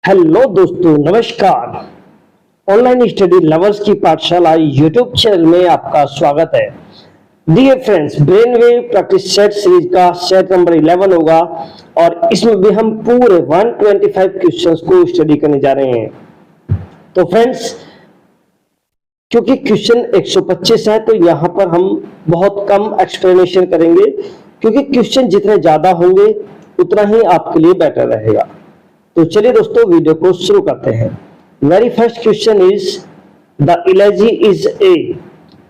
Hello दोस्तों, नमस्कार। Online study lovers की पाठशाला यूट्यूब चैनल में आपका स्वागत है। Dear friends, brain wave practice set series का सेट नंबर 11 होगा और इसमें भी हम पूरे 125 क्वेश्चंस को स्टडी करने जा रहे हैं। तो फ्रेंड्स, क्योंकि क्वेश्चन 125 है तो यहाँ पर हम बहुत कम एक्सप्लेनेशन करेंगे, क्योंकि क्वेश्चन जितने ज्यादा होंगे उतना ही आपके लिए बेटर रहेगा। तो चलिए दोस्तों, वीडियो को शुरू करते हैं। Very first question is the इलेजी is a.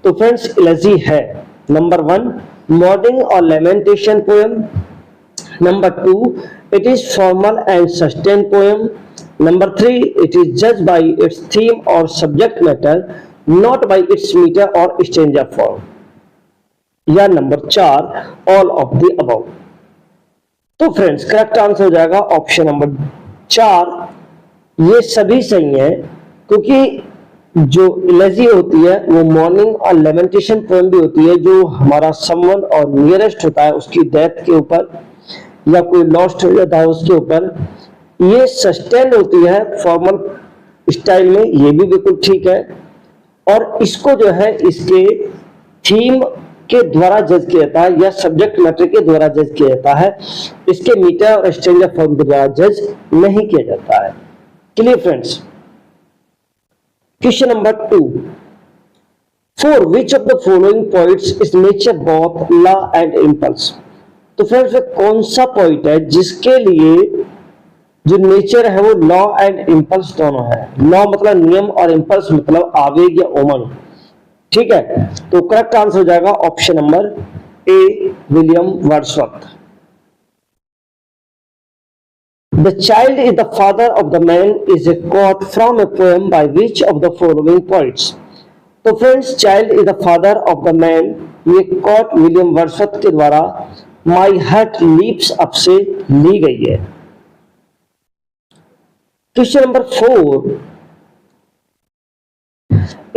तो फ्रेंड्स, इलेजी है नंबर 1 मॉर्निंग और lamentation poem, number 2 it is formal and sustained poem, number 3 it is judged by its theme or subject matter, not by its meter or stanza form, या number 4 all of the above। तो friends, correct answer हो जाएगा option number 4। ये सभी सही है, क्योंकि जो इलेजी होती है वो मॉर्निंग और लेमेंटेशन पोएम भी होती है, जो हमारा समवन और नियरेस्ट होता है उसकी डेथ के ऊपर या कोई लॉस्ट हो जाता है उसके ऊपर। ये सस्टेन होती है फॉर्मल स्टाइल में, ये भी बिल्कुल ठीक है। और इसको जो है इसके थीम के द्वारा जज किया जाता है या सब्जेक्ट मैटर के द्वारा जज किया जाता है, इसके मीटर और स्ट्रेंजर फॉर्म के द्वारा जज नहीं किया जाता है। Clear friends. Question number 2, for which of the following points is nature both law and impulse. तो फ्रेंड्स, कौन सा पॉइंट है जिसके लिए जो नेचर है वो लॉ एंड इंपल्स दोनों है। लॉ मतलब नियम और इंपल्स मतलब आवेग या उमंग। ठीक है, तो करेक्ट आंसर हो जाएगा option number A, William Wordsworth. The child is the father of the man is a quote from a poem by which of the following points. तो friends, child is the father of the man, ये quote William Wordsworth के द्वारा my heart leaps up से ली गई है। Question number 4,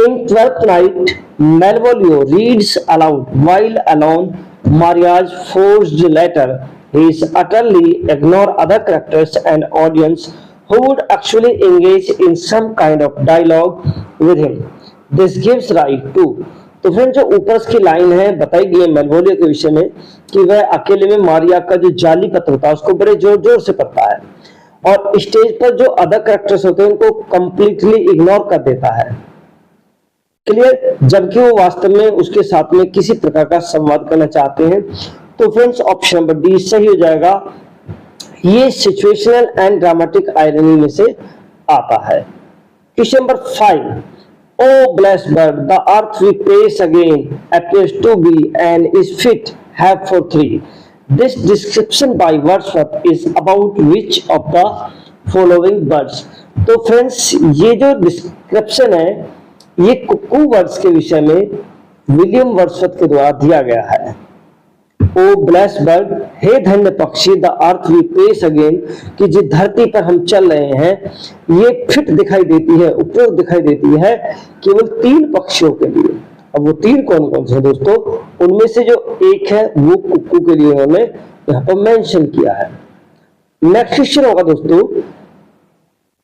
in 12th night, Malvolio reads aloud while alone Maria's forged letter. He is utterly ignore other characters and audience who would actually engage in some kind of dialogue with him. This gives rise to। तो friend, जो ऊपर की line है बताई गई है मेलवोलियो के विषय में कि वह अकेले में मारिया का जो जाली पत्र होता है उसको बड़े जोर जोर से पढ़ता है और स्टेज पर जो अदर कैरेक्टर्स होते हैं उनको कंप्लीटली इग्नोर कर देता है। क्लियर, जबकि वो वास्तव में उसके साथ में किसी प्रकार का संवाद करना चाहते हैं। तो फ्रेंड्स, ऑप्शन नंबर डी सही हो जाएगा। ये सिचुएशनल एंड ड्रामेटिक आयरनी में से आता है। Question number 5, O blessed bird the earth we pace again appears to be and is fit have for three. This description by Wordsworth is about which of the following birds. तो friends, ये जो description है ये कुक्कू birds के विषय में William Wordsworth के द्वारा दिया गया है। ओ ब्लेस्ड बर्ड, हे धन्य पक्षी, the earth we pace again, कि जिस धरती पर हम चल रहे हैं ये फिट दिखाई देती है, उपयुक्त दिखाई देती है केवल 3 पक्षियों के लिए। अब वो 3 कौन कौन से दोस्तों, उनमें से जो एक है वो कुक्कू के लिए उन्होंने यहाँ पर मेंशन किया है। नेक्स्ट क्वेश्चन होगा दोस्तों,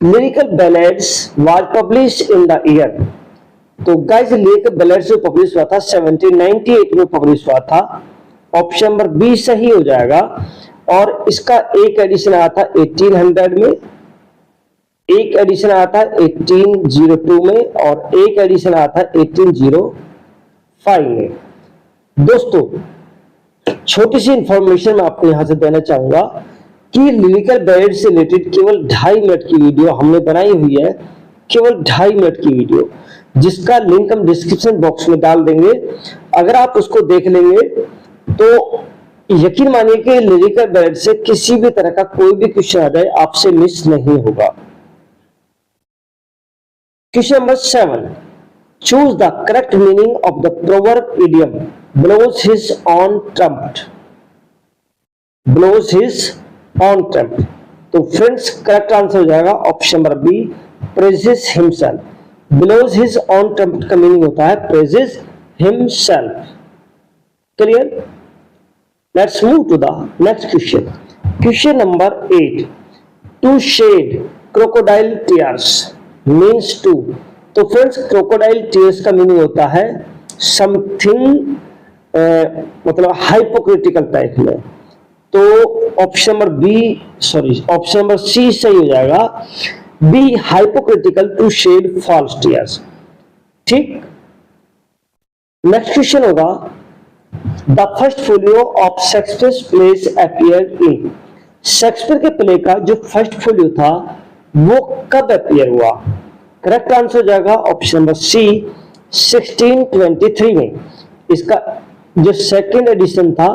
lyrical ballads was published in the year. तो गाइस, लिरिकल बैलेड्स जो पब्लिश हुआ था 1798 में पब्लिश हुआ था। ऑप्शन नंबर बी सही हो जाएगा। और इसका एक एडिशन आया था 1800 में, एक एडिशन आया था 1802 में और एक एडिशन आया था 1805 में। दोस्तों, छोटी सी इंफॉर्मेशन मैं आपको यहां से देना चाहूंगा कि लिरिकल बैलेड से रिलेटेड केवल 2.5 मिनट की वीडियो हमने बनाई हुई है, केवल 2.5 मिनट की वीडियो, जिसका लिंक हम डिस्क्रिप्शन बॉक्स में डाल देंगे। अगर आप उसको देख लेंगे तो यकीन मानिए कि लिरिकल बैलेड से किसी भी तरह का कोई भी क्वेश्चन आ जाए आपसे मिस नहीं होगा। Question number 7, choose the correct meaning of the proverb idiom blows his own trumpet. Blows his own trumpet. तो फ्रेंड्स, करेक्ट आंसर हो जाएगा option number B, praises himself. Blows his own trumpet का meaning होता है praises himself. Clear. Let's move to the next question. Question number 8, to shed crocodile tears means to. तो friends crocodile tears का meaning होता है something, मतलब hypocritical type में। तो ऑप्शन नंबर सी सही हो जाएगा, B hypocritical to shed false tears. ठीक, नेक्स्ट क्वेश्चन होगा the first folio of Shakespeare's plays appeared in. Shakespeare के प्ले का जो फर्स्ट फोलियो था वो कब अपीयर हुआ? करेक्ट आंसर हो जाएगा ऑप्शन नंबर सी 1623 में। इसका जो सेकंड एडिशन था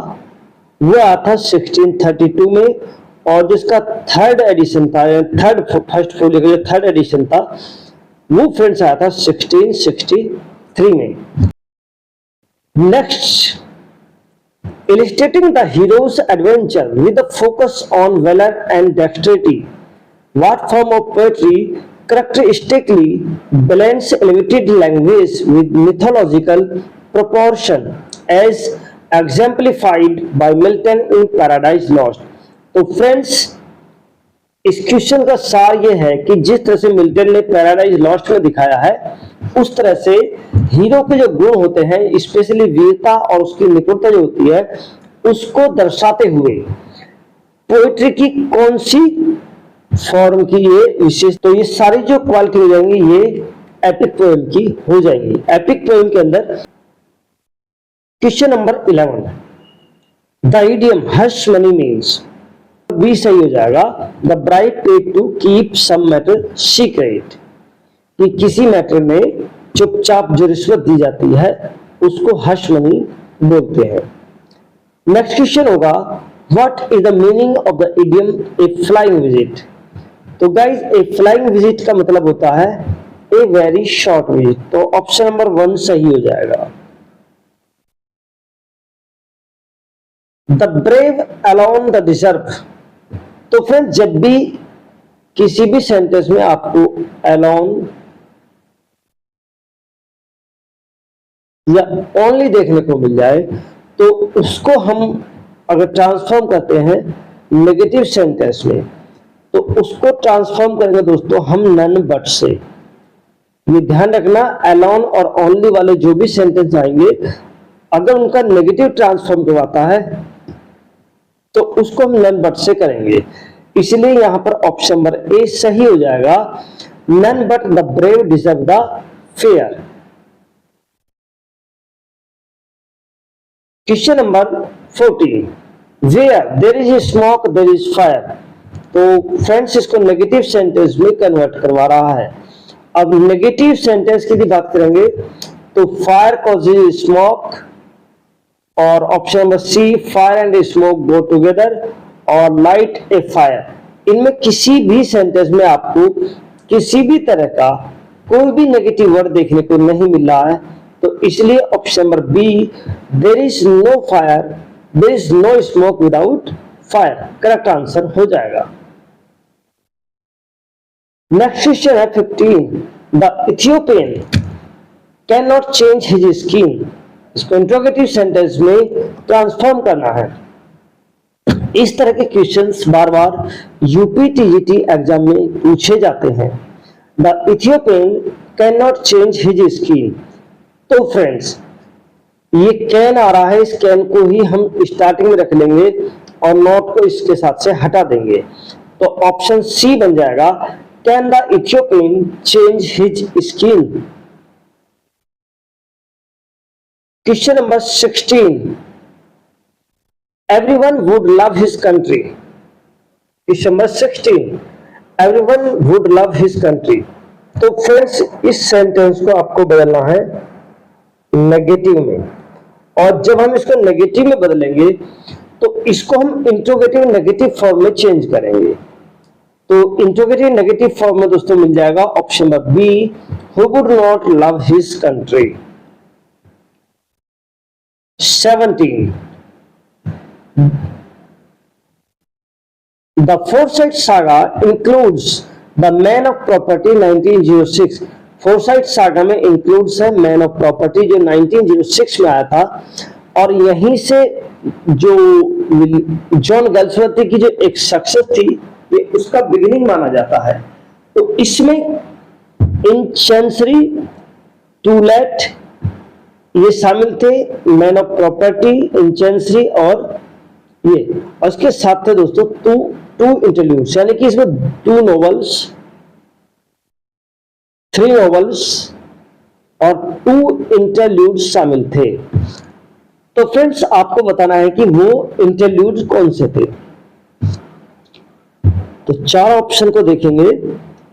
वो आया था 1632 में, और जिसका थर्ड एडिशन था, फर्स्ट फोलियो का जो थर्ड एडिशन था वो फ्रेंड्स आया था 1663 में। Next, illustrating the hero's adventure with a focus on valor and dexterity, what form of poetry characteristically blends elevated language with mythological proportion as exemplified by Milton in Paradise Lost? तो friends इस question का सार ये है कि जिस तरह से मिल्टन ने पैराडाइज लॉस्ट में दिखाया है उस तरह से हीरो के जो गुण होते हैं, स्पेशली वीरता और उसकी निपुणता जो होती है, उसको दर्शाते हुए पोएट्री की कौन सी फॉर्म की ये विशेष, तो ये सारी जो क्वालिटी हो जाएंगी ये एपिक पोएम की हो जाएंगी। एपिक पोएम के अंदर question number 11, the idiom hush money means, B सही हो जाएगा, the bribe paid to keep some matter secret, कि किसी मैटर में चुपचाप जो रिश्वत दी जाती है उसको हश मनी बोलते हैं। नेक्स्ट क्वेश्चन होगा what is the meaning of the idiom A flying visit. तो गाइस ए फ्लाइंग विजिट का मतलब होता है ए वेरी शॉर्ट विजिट, तो ऑप्शन नंबर 1 सही हो जाएगा। The brave alone the deserve, तो फ्रेंड जब भी किसी भी सेंटेंस में आपको अलोन या ओनली देखने को मिल जाए तो उसको हम अगर ट्रांसफॉर्म करते हैं नेगेटिव सेंटेंस में, तो उसको ट्रांसफॉर्म करेंगे दोस्तों हम नन बट से। ये ध्यान रखना, अलोन और ओनली वाले जो भी सेंटेंस आएंगे अगर उनका नेगेटिव ट्रांसफॉर्म करवाता है तो उसको हम नन बट से करेंगे। इसलिए यहां पर ऑप्शन नंबर ए सही हो जाएगा, none but the brave deserve the fair. Question number 14, where there is smoke there is fire. तो फ्रेंड्स इसको नेगेटिव सेंटेंस में कन्वर्ट करवा रहा है। अब नेगेटिव सेंटेंस की भी बात करेंगे तो फायर कॉजेज स्मोक, और option number C fire and smoke go together, और लाइट ए फायर। इनमें किसी भी सेंटेंस में आपको किसी भी तरह का कोई भी नेगेटिव वर्ड देखने को नहीं मिल रहा है, तो इसलिए option number B there is no fire there is no smoke without fire correct answer हो जाएगा। नेक्स्ट क्वेश्चन है 15, the Ethiopian can not change his skin. इसको इंट्रोगेटिव सेंटेंस में ट्रांसफॉर्म करना है। इस तरह के क्वेश्चंस बार बार यूपी टीजीटी एग्जाम में पूछे जाते हैं। The Ethiopian can not change his skin, तो फ्रेंड्स ये कैन आ रहा है, इस कैन को ही हम स्टार्टिंग में रख लेंगे और नॉट को इसके साथ से हटा देंगे, तो ऑप्शन सी बन जाएगा, can the Ethiopian change his skin. Question number 16, everyone would love his country. Question number 16, everyone would love his country. तो फ्रेंड्स इस सेंटेंस को आपको बदलना है नेगेटिव में, और जब हम इसको नेगेटिव में बदलेंगे तो इसको हम इंट्रोगेटिव नेगेटिव फॉर्म में चेंज करेंगे। तो इंट्रोगेटिव नेगेटिव फॉर्म में दोस्तों मिल जाएगा option number B, who would not love his country. 17, the Forsyte saga includes the Man of Property 1906। Foresight saga में इंक्लूड्स है मैन ऑफ प्रॉपर्टी जो 1906 में आया था, और यहीं से जो जॉन गैल्सवर्दी की जो एक सक्सेस थी ये उसका बिगिनिंग माना जाता है। तो इसमें इन चेंसरी, टू लेट ये शामिल थे, मैन ऑफ प्रॉपर्टी, इन चेंसरी और ये, और उसके साथ थे दोस्तों टू इंटरल्यूड्स, यानी कि इसमें 2 नॉवेल्स, 3 नॉवेल्स और 2 इंटरल्यूड्स शामिल थे। तो फ्रेंड्स आपको बताना है कि वो इंटरल्यूड्स कौन से थे। तो 4 ऑप्शन को देखेंगे।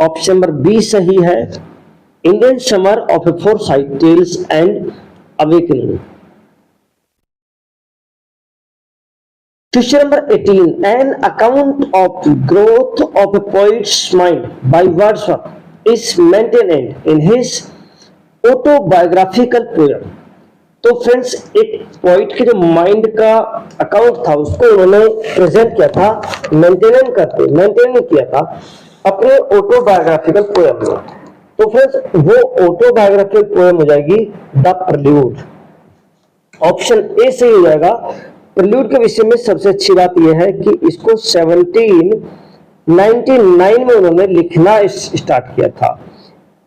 ऑप्शन नंबर बी सही है, Indian summer of a Forsyte tales and awakening. Question number 18, an account of growth of a poet's mind by Wordsworth is maintained in his autobiographical poem. तो friends एक poet के जो mind का account था उसको उन्होंने प्रेजेंट किया था, मेंटेन किया था अपने ऑटोबायोग्राफिकल पोएम में। तो फ्रेंड्स वो ऑटोबायोग्राफिकल पोएम हो जाएगी द प्रेल्यूड। ऑप्शन ए सही हो जाएगा। प्रेल्यूड के विषय में सबसे अच्छी बात यह है कि इसको 1799 में उन्होंने लिखना स्टार्ट किया था।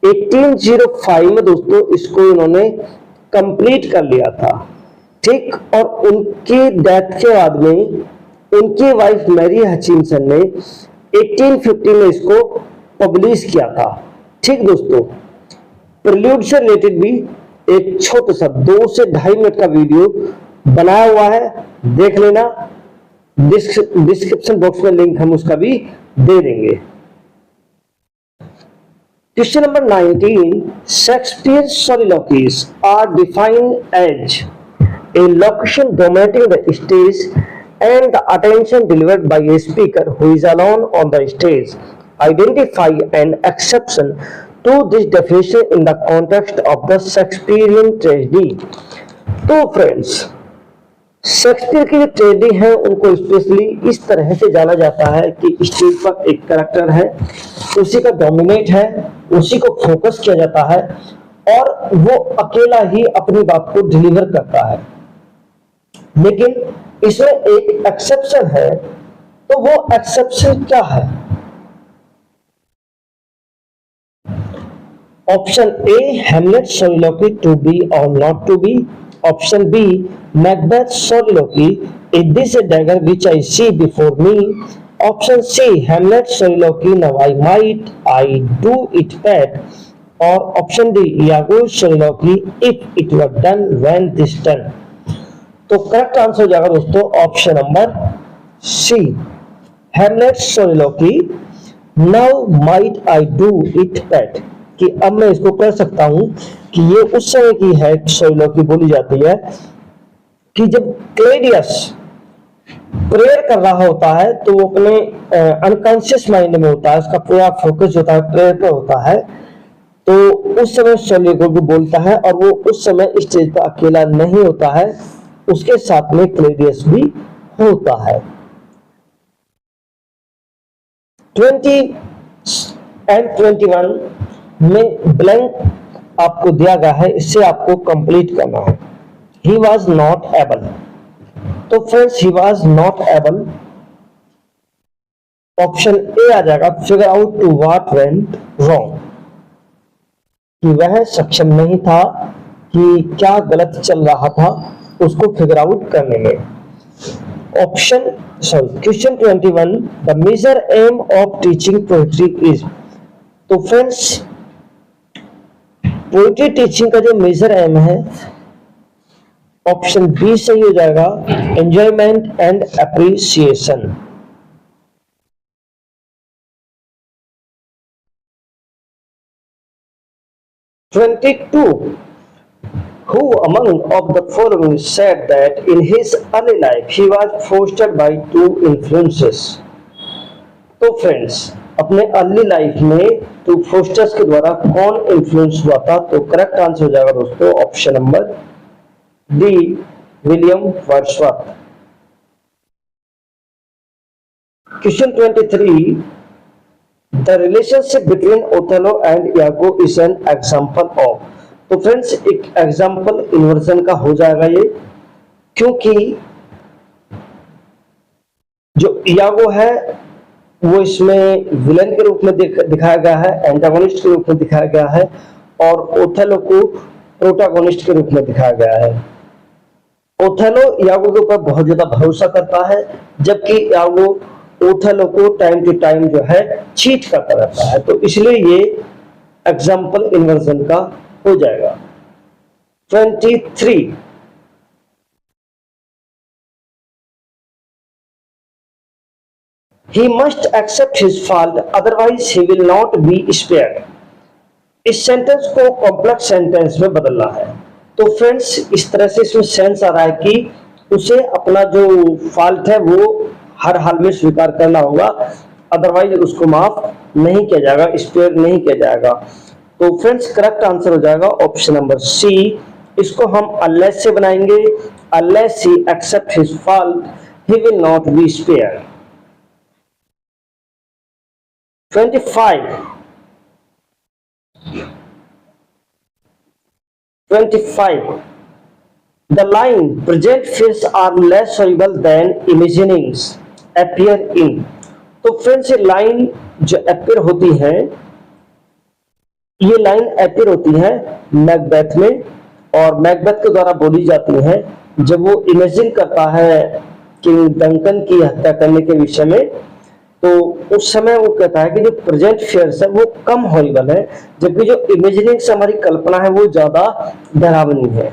1805 में दोस्तों इसको इन्होंने कंप्लीट कर लिया था, ठीक। और उनकी डेथ के बाद में उनकी वाइफ मैरी हचिनसन ने 1850 में इसको पब्लिश किया था, ठीक दोस्तों। प्रेल्यूड से रिलेटेड भी एक छोटा सा 2 से 2.5 मिनट का वीडियो बनाया हुआ है, देख लेना। डिस्क्रिप्शन बॉक्स में लिंक हम उसका भी दे देंगे। Question number 19. Shakespeare's soliloquies are defined as a locution dominating the stage and the attention delivered by a speaker who is alone on the stage. Identify an exception to this definition in the context of the Shakespearean tragedy. तो friends Shakespeare की जो tragedy है उनको specially इस तरह से जाना जाता है कि स्टेज पर एक कैरेक्टर है, उसी का डोमिनेट है, उसी को फोकस किया जाता है और वो अकेला ही अपनी बात को डिलीवर करता है। लेकिन इसमें एक एक्सेप्शन है, तो वो एक्सेप्शन क्या है? Option A Hamlet soliloquy to be और not to be. Option B Macbeth soliloquy is this a dagger which I see before me. Option C Hamlet soliloquy now I might I do it bad. और option D Iago soliloquy if it were done when this done. तो correct answer हो जाएगा दोस्तों option number C Hamlet soliloquy now might I do it bad, कि अब मैं इसको कर सकता हूं कि ये उस समय की है सोलिलोक्वी बोली जाती है कि जब क्लेडियस प्रेयर कर रहा होता है तो वो अपने अनकॉन्शियस माइंड में होता है, उसका पूरा फोकस होता है प्रेयर पे होता है, तो उस समय सोलिलोक्वी बोलता है और वो उस समय स्टेज पर अकेला नहीं होता है, उसके साथ में क्लेडियस भी होता है। 20 and 21 में ब्लैंक आपको दिया गया है, इससे आपको कंप्लीट करना है। He was not able. तो friends he was not able, option A आ जाएगा figure out to what went wrong, कि वह सक्षम नहीं था कि क्या गलत चल रहा था उसको फिगर आउट करने में। Option question 21 the major aim of teaching poetry is. तो फ्रेंड्स पोएट्री टीचिंग का जो मेजर एम है ऑप्शन बी सही हो जाएगा enjoyment and appreciation. Who among of the following said that in his early life he was fostered by 2 influences? तो friends अपने early life में 2 फोस्टर्स के द्वारा कौन इन्फ्लुएंस हुआ था? तो करेक्ट आंसर हो जाएगा दोस्तों option number D William Wordsworth. Question 23 the relationship between Othello and यागो is an example of. तो फ्रेंड्स एक एग्जांपल इन्वर्जन का हो जाएगा ये, क्योंकि जो यागो है वो इसमें विलन के रूप में दिखाया गया है, एंटागोनिस्ट के रूप में दिखाया गया है, और ओथेलो को प्रोटागोनिस्ट के रूप में दिखाया गया है। ओथेलो यागो के ऊपर बहुत ज्यादा भरोसा करता है, जबकि यागो ओथेलो को टाइम टू टाइम जो है चीट करता रहता है, तो इसलिए ये एग्जाम्पल इन्वर्जन का हो जाएगा। 23 He must accept his fault, otherwise he will not be spared. इस सेंटेंस को कॉम्प्लेक्स सेंटेंस में बदलना है। तो फ्रेंड्स, इस तरह से इसमें सेंस आ रहा है कि उसे अपना जो फॉल्ट है वो हर हाल में स्वीकार करना होगा, अदरवाइज उसको माफ नहीं किया जाएगा, स्पेयर नहीं किया जाएगा। तो फ्रेंड्स, करेक्ट आंसर हो जाएगा ऑप्शन नंबर सी। इसको हम अनलेस से बनाएंगे, unless he accept his fault he will not be spare. 25. The line present fears are less horrible than imaginings appear in. तो फ्रेंड्स, ये लाइन जो appear होती है, ये लाइन appear होती है मैकबेथ में, और मैकबेथ के द्वारा बोली जाती है जब वो इमेजिन करता है किंग डंकन की हत्या करने के विषय में। तो उस समय वो कहता है कि जो प्रेजेंट फेयर्स है वो कम हॉरिबल है, जबकि जो इमेजिनिंग से हमारी कल्पना है वो ज्यादा डरावनी है।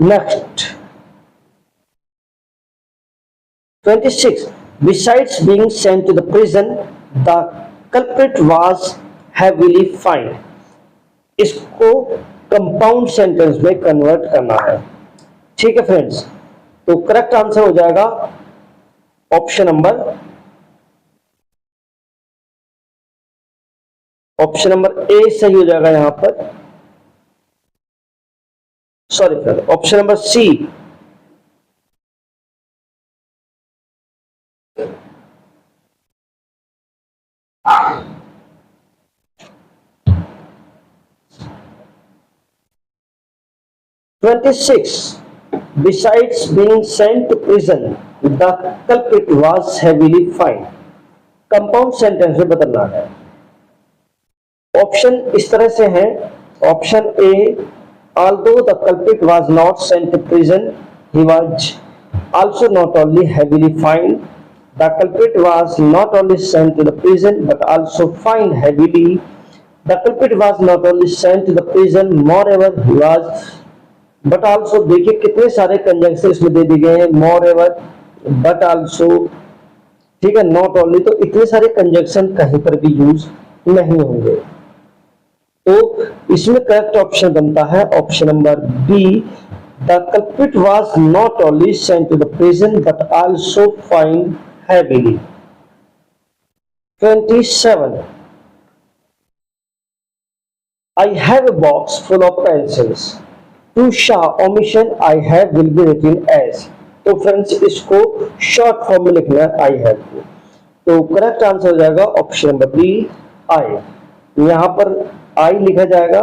Next 26. Besides being sent to the prison, the culprit was heavily fined. इसको कंपाउंड सेंटेंस में कन्वर्ट करना है। ठीक है फ्रेंड्स, तो करेक्ट आंसर हो जाएगा ऑप्शन नंबर ए सही हो जाएगा यहां पर। Sorry friend, option number C. Besides being sent to prison, the culprit was heavily fined. Compound sentence में बदलना है। ऑप्शन इस तरह से है, option A, although the culprit was not sent to prison, he was also not only heavily fined. The culprit was not only sent to the prison but also fined heavily. The culprit was not only sent to the prison, moreover he was but also। देखिए कितने सारे conjunction इसमें दे दिए गए हैं, moreover, but also, ठीक है, not only, तो इतने सारे कंजंक्शन कहीं पर भी यूज नहीं होंगे। तो इसमें करेक्ट ऑप्शन बनता है option number B, the culprit was not only sent to the prison but also fined heavily. 27. I have a box full of pencils. To show omission I have will be written as। तो friends, इसको short form में लिखना है I have को। तो correct answer हो जाएगा option number B, आई। यहां पर आई लिखा जाएगा,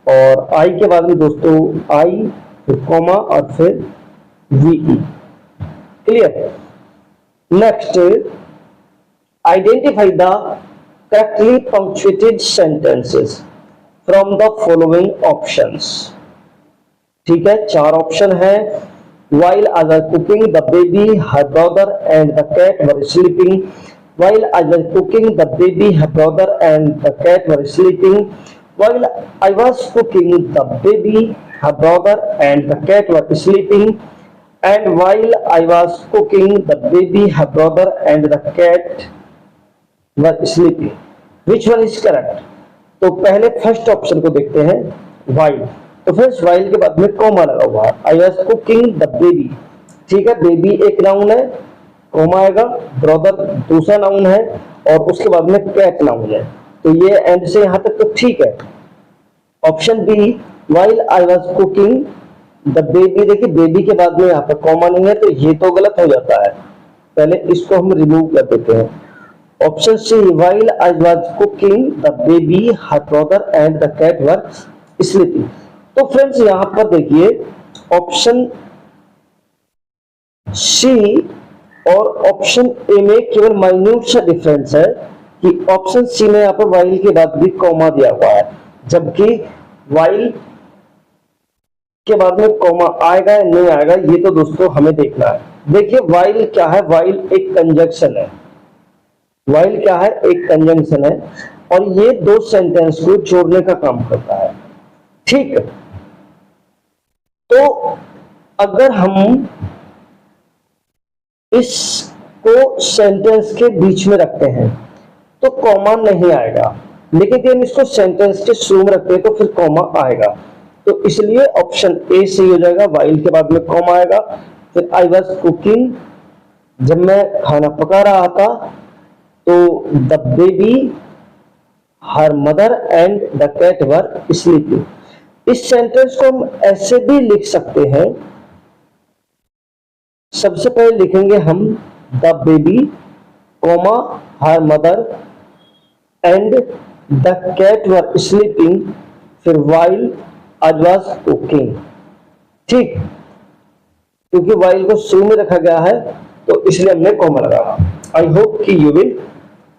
और आई के बाद में दोस्तों आई, फिर कॉमा और फिर VE. Clear. Next, identify the correctly punctuated sentences from the following options. ठीक है, चार ऑप्शन है। While I was cooking, the baby, her brother, and the cat were sleeping. While I was cooking, the baby, her brother, and the cat were sleeping. While I was cooking, the baby, her brother, and the cat were sleeping. And while I was cooking, the baby, her brother, and the cat were sleeping. Which one is correct? तो पहले first option को देखते हैं, while। तो friends, while के बाद में comma लगा हुआ है, आई वाज कुकिंग द बेबी। ठीक है, बेबी एक नाउन है, कॉमा आएगा, ब्रदर दूसरा नाउन है, और उसके बाद में कैट नाउन है। तो ये एंड से यहां तक तो ठीक है। Option B, while I was cooking the baby, देखिए बेबी के बाद में यहाँ पर कॉमा नहीं है, तो ये तो गलत हो जाता है, पहले इसको हम रिमूव कर देते हैं। Option C, while I was cooking the baby, her brother and the cat were sleeping. तो फ्रेंड्स, यहां पर देखिए ऑप्शन सी और ऑप्शन ए में केवल माइन्यूट सा डिफरेंस है कि ऑप्शन सी में यहाँ पर वाइल के बाद भी कॉमा दिया हुआ है, जबकि वाइल के बाद में कॉमा आएगा या नहीं आएगा ये तो दोस्तों हमें देखना है। देखिए वाइल क्या है, वाइल एक कंजंक्शन है, वाइल क्या है, एक कंजंक्शन है और ये दो सेंटेंस को जोड़ने का काम करता है। ठीक, तो अगर हम इसको सेंटेंस के बीच में रखते हैं तो कॉमा नहीं आएगा, लेकिन यदि हम इसको सेंटेंस के शुरू में रखते हैं तो फिर कॉमा आएगा। तो इसलिए ऑप्शन ए सही हो जाएगा, वाइल के बाद में कॉमा आएगा। फिर आई वॉज कुकिंग, जब मैं खाना पका रहा था, तो the baby, her mother and the cat were sleeping. इस सेंटेंस को हम ऐसे भी लिख सकते हैं, सबसे पहले लिखेंगे हम the baby comma her mother and the cat were sleeping, फिर वाइल आई वाज कुकिंग। ठीक, क्योंकि वाइल को शुरू में रखा गया है तो इसलिए हमने कॉमा लगाया। आई होप कि you will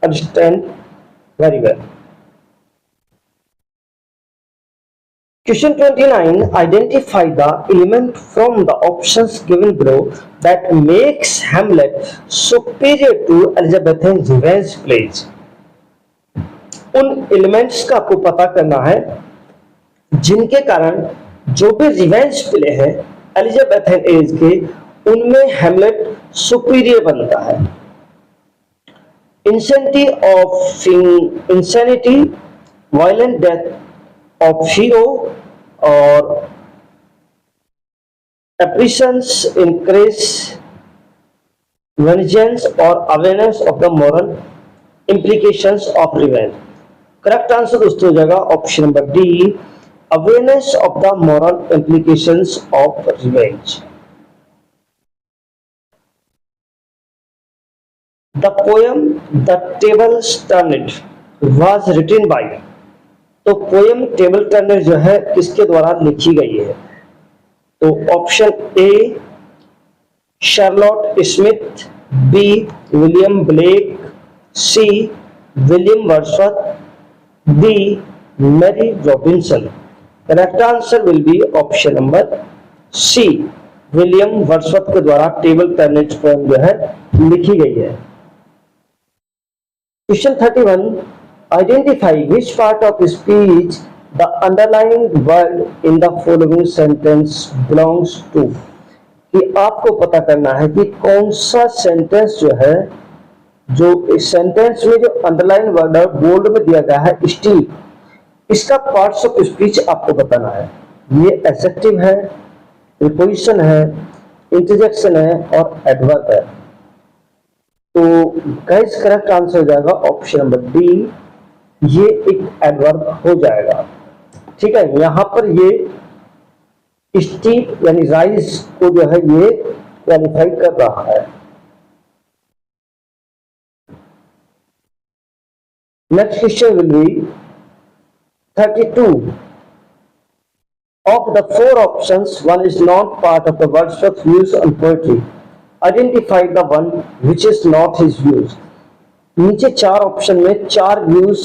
understand very well. Question 29. Identify the element from the options given below that makes Hamlet superior to Elizabethan revenge plays. उन एलिमेंट्स का आपको पता करना है जिनके कारण जो भी रिवेंज प्ले है एलिजाबेथन एज के, उनमें हेमलेट सुपीरियर बनता है। Insanity, violent death of hero or apprehensions increase vengeance or awareness of the moral implications of revenge। Correct answer दोस्तों हो जाएगा option number D, awareness of the moral implications of revenge। The poem The Tables Turned was written by, तो poem table turner जो है किसके द्वारा लिखी गई है? तो option A Charlotte Smith, B William Blake, C William Wordsworth, D Mary Robinson. Correct answer will be option number C, William Wordsworth के द्वारा टेबल टर्नर पोएम जो है लिखी गई है। Question 31, identify which part of the speech the underlying word in the following sentence belongs to। कि आपको पता करना है कि कौन सा सेंटेंस जो है, जो इस सेंटेंस में जो अंडरलाइन वर्ड है बोल्ड में दिया गया है स्टील, इसका पार्ट्स ऑफ स्पीच आपको बताना है। ये एडजेक्टिव है, प्रीपोजिशन है, इंटरजेक्शन है और एडवर्ब है। तो गाइस करेक्ट आंसर हो जाएगा ऑप्शन नंबर डी, ये एक एडवर्ब हो जाएगा। ठीक है, यहां पर ये स्टीप यानी राइस को जो है ये क्वालिफाई कर रहा है। Next question will be 32। Of the four options, one is not part of the Wordsworth's views on poetry. Identify the one which is not his views। नीचे चार ऑप्शन में चार व्यूज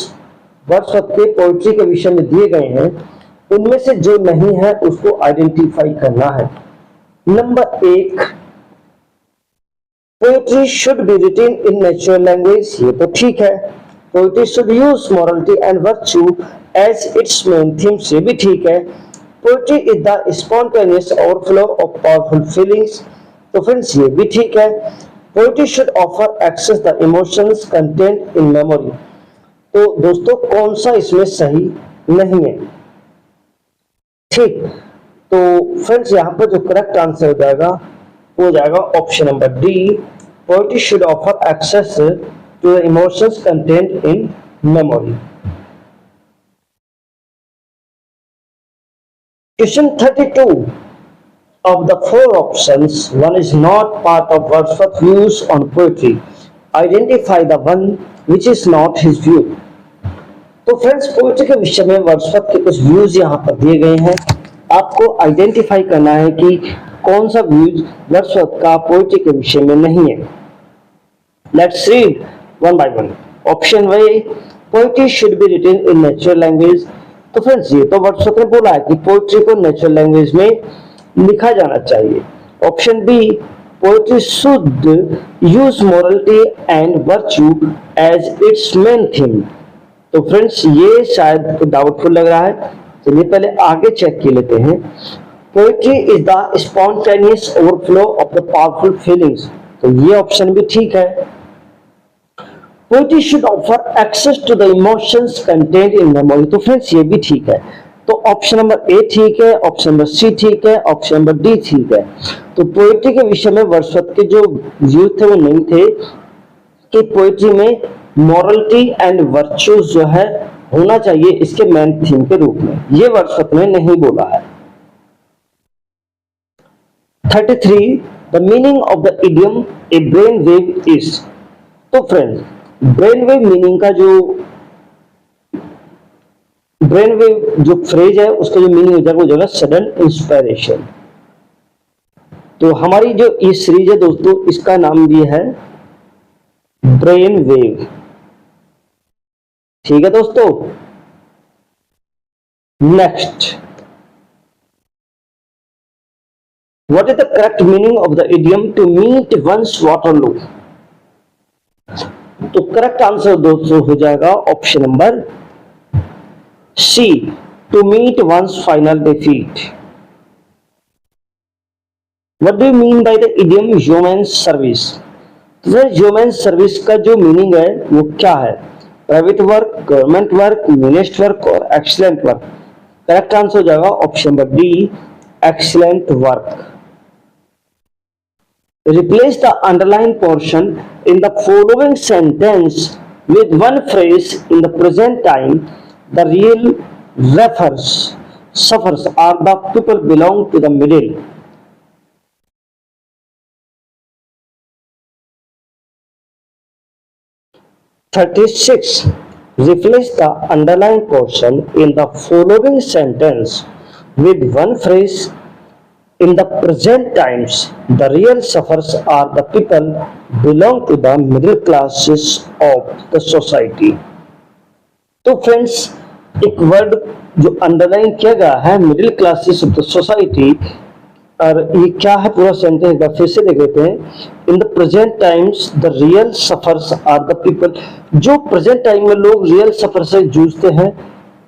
वर्ड्सवर्थ के पोएट्री के विषय में दिए गए हैं, उनमें से जो नहीं है उसको आइडेंटिफाई करना है। नंबर एक, poetry should be written in natural language, ये तो ठीक है। Poetry should use morality and virtue as its main theme, से भी ठीक है। Poetry is the spontaneous overflow of powerful feelings, तो फ्रेंड्स ये भी ठीक है। Poetry should offer access the emotions content in memory, तो दोस्तों कौन सा इसमें सही नहीं है? ठीक, तो फ्रेंड्स यहां पर जो करेक्ट आंसर हो जाएगा वो हो जाएगा option number D, poetry should offer access to the emotions content in memory. Question 32, of the four options, one is not part of Wordsworth's views on poetry. Identify the one which is not his view। तो friends poetry के विषय में Wordsworth के कुछ views यहाँ पर दिए गए हैं, आपको आइडेंटिफाई करना है कि कौन सा व्यूज वर्ड्सवर्थ का पोएट्री के विषय में नहीं है। Let's read one by one. Option A, poetry should be written in natural language. तो फ्रेंड्स ये तो वर्ड्सवर्थ ने बोला है कि पोइट्री को नेचुरल लैंग्वेज में लिखा जाना चाहिए. Option B, poetry should use morality and virtue as its main theme. तो फ्रेंड्स ये शायद डाउटफुल लग रहा है, चलिए पहले आगे चेक कर लेते हैं. Poetry is the spontaneous overflow of the powerful feelings. तो ये ऑप्शन भी ठीक है. Poetry should offer access to the emotions content in memory. तो फ्रेंड्स ये भी ठीक है. तो ऑप्शन नंबर ए ठीक है, ऑप्शन नंबर सी ठीक है, ऑप्शन नंबर डी ठीक है. तो पोइट्री के विषय में वर्ड्सवर्थ के जो व्यू थे वो नहीं थे कि पोइट्री में मॉरलिटी एंड वर्च्यूज जो है होना चाहिए इसके मेन थीम के रूप में. ये वर्ड्सवर्थ ने नहीं बोला है. 33. The meaning of the idiom A brain wave is. तो फ्रेंड्स ब्रेन वेव मीनिंग का जो ब्रेन वेव जो फ्रेज है उसका जो मीनिंग हो जाएगा वो जाएगा सडन इंस्पिरेशन. तो हमारी जो ये सीरीज है दोस्तों इसका नाम भी है ब्रेन वेव. ठीक है दोस्तों. Next, what is the correct meaning of the idiom to meet one's Waterloo. तो करेक्ट आंसर दोस्तों हो जाएगा option number C, to meet one's final defeat. What do you mean by the idiom human service. Human service का जो meaning है वो क्या है. Private work, government work, minister work और एक्सीलेंट वर्क. करेक्ट आंसर हो जाएगा option number D, excellent work. Replace the underlined portion in the following sentence with one phrase in the present time. The real sufferers are the people belong to the middle. (36) Replace the underlined portion in the following sentence with one phrase in the present times. The real sufferers are the people belong to the middle classes of the society. तो friends एक word जो underline किया गया है middle classes of the society, और ये क्या है पूरा सेंटेंस का फिर से देख लेते हैं. In the present times the real sufferers are the people. जो प्रेजेंट टाइम में लोग रियल सफर से जूझते हैं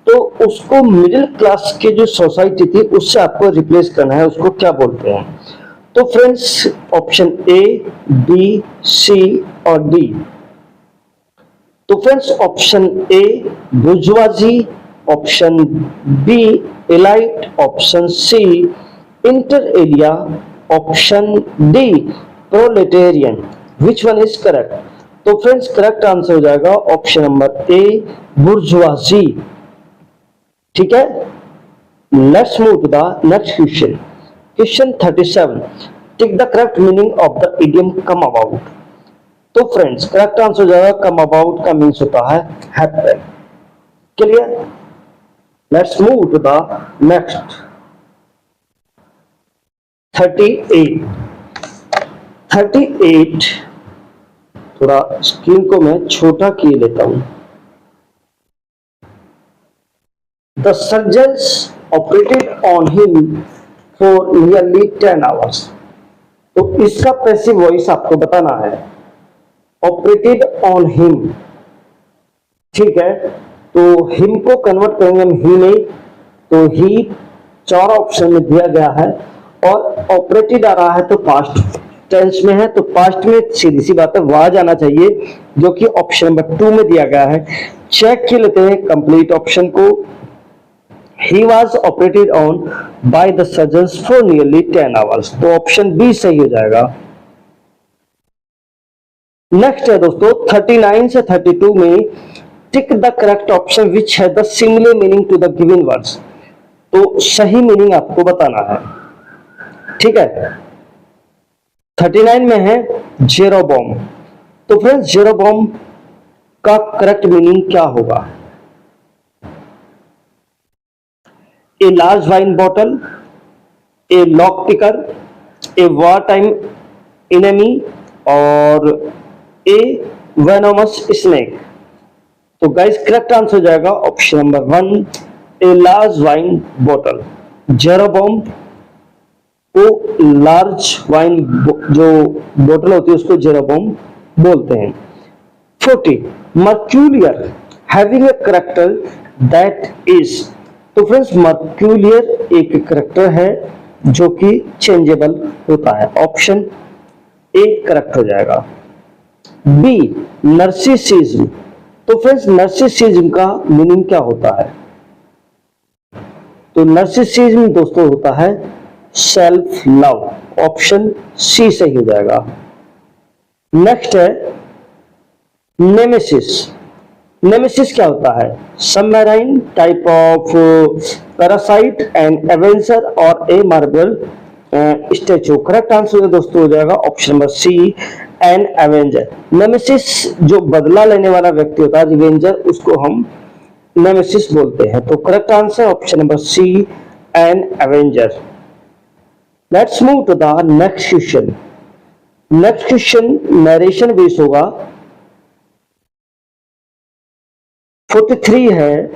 तो उसको मिडिल क्लास की जो सोसाइटी थी उससे आपको रिप्लेस करना है. उसको क्या बोलते हैं. तो friends option A, B, C और डी. तो friends option A bourgeoisie, option B elite, option C inter area, option D proletarian. Which one is correct. तो फ्रेंड्स करेक्ट आंसर हो जाएगा ऑप्शन नंबर ए, बुर्जुआजी. ठीक है. Let's move to the next question. Question 37. Tick the correct meaning of the idiom come about. तो friends correct answer हो जाएगा come about का means होता है happen. Clear. Let's move to the next. 38. थोड़ा screen को मैं छोटा किए लेता हूं. The surgeons operated on him for nearly 10 hours. तो इसका पैसिव वॉइस आपको बताना है. Operated on him. ठीक है. तो him को कन्वर्ट करेंगे हम he में. तो he 4 ऑप्शन में दिया गया है और ऑपरेटेड आ रहा है तो पास्ट टेंस में है. तो पास्ट में सीधी सी बात है वहां जाना चाहिए जो कि ऑप्शन नंबर 2 में दिया गया है. चेक कर लेते हैं कंप्लीट ऑप्शन को. He was operated on by the surgeons for nearly 10 hours. तो ऑप्शन बी सही हो जाएगा. नेक्स्ट है दोस्तों 39 से 32 में tick the correct option which है the similar meaning to the given words. तो सही मीनिंग आपको बताना है. ठीक है. 39 में है जेरोबॉम. तो फ्रेंड्स जेरोबॉम का करेक्ट मीनिंग क्या होगा. A large wine bottle, a lock picker, a wartime enemy और ए वेनोमस स्नेक। तो गाइस करेक्ट आंसर हो जाएगा option number 1, a large wine bottle. Jeroboam को लार्ज वाइन जो बोतल होती है उसको जेरोबोम बोलते हैं। 40 mercurial having a character that is. तो फ्रेंड्स मर्क्यूलियर एक करेक्टर है जो कि चेंजेबल होता है। ऑप्शन ए करेक्ट हो जाएगा। बी नर्सिसिज्म। तो फ्रेंड्स नर्सिसिज्म का मीनिंग क्या होता है? तो नर्सिसिज्म दोस्तों होता है सेल्फ लव। ऑप्शन सी सही हो जाएगा। नेक्स्ट है नेमेसिस। नेमेसिस क्या होता है? Submarine type of parasite and avenger और a marble statue. Correct answer दोस्तों हो जाएगा option number C, an avenger. Nemesis जो बदला लेने वाला व्यक्ति होता है, रिवेंजर, उसको हम नेमेसिस बोलते हैं। तो correct answer option number C, an avenger. Let's move to the next question. Next question narration base होगा। 43 है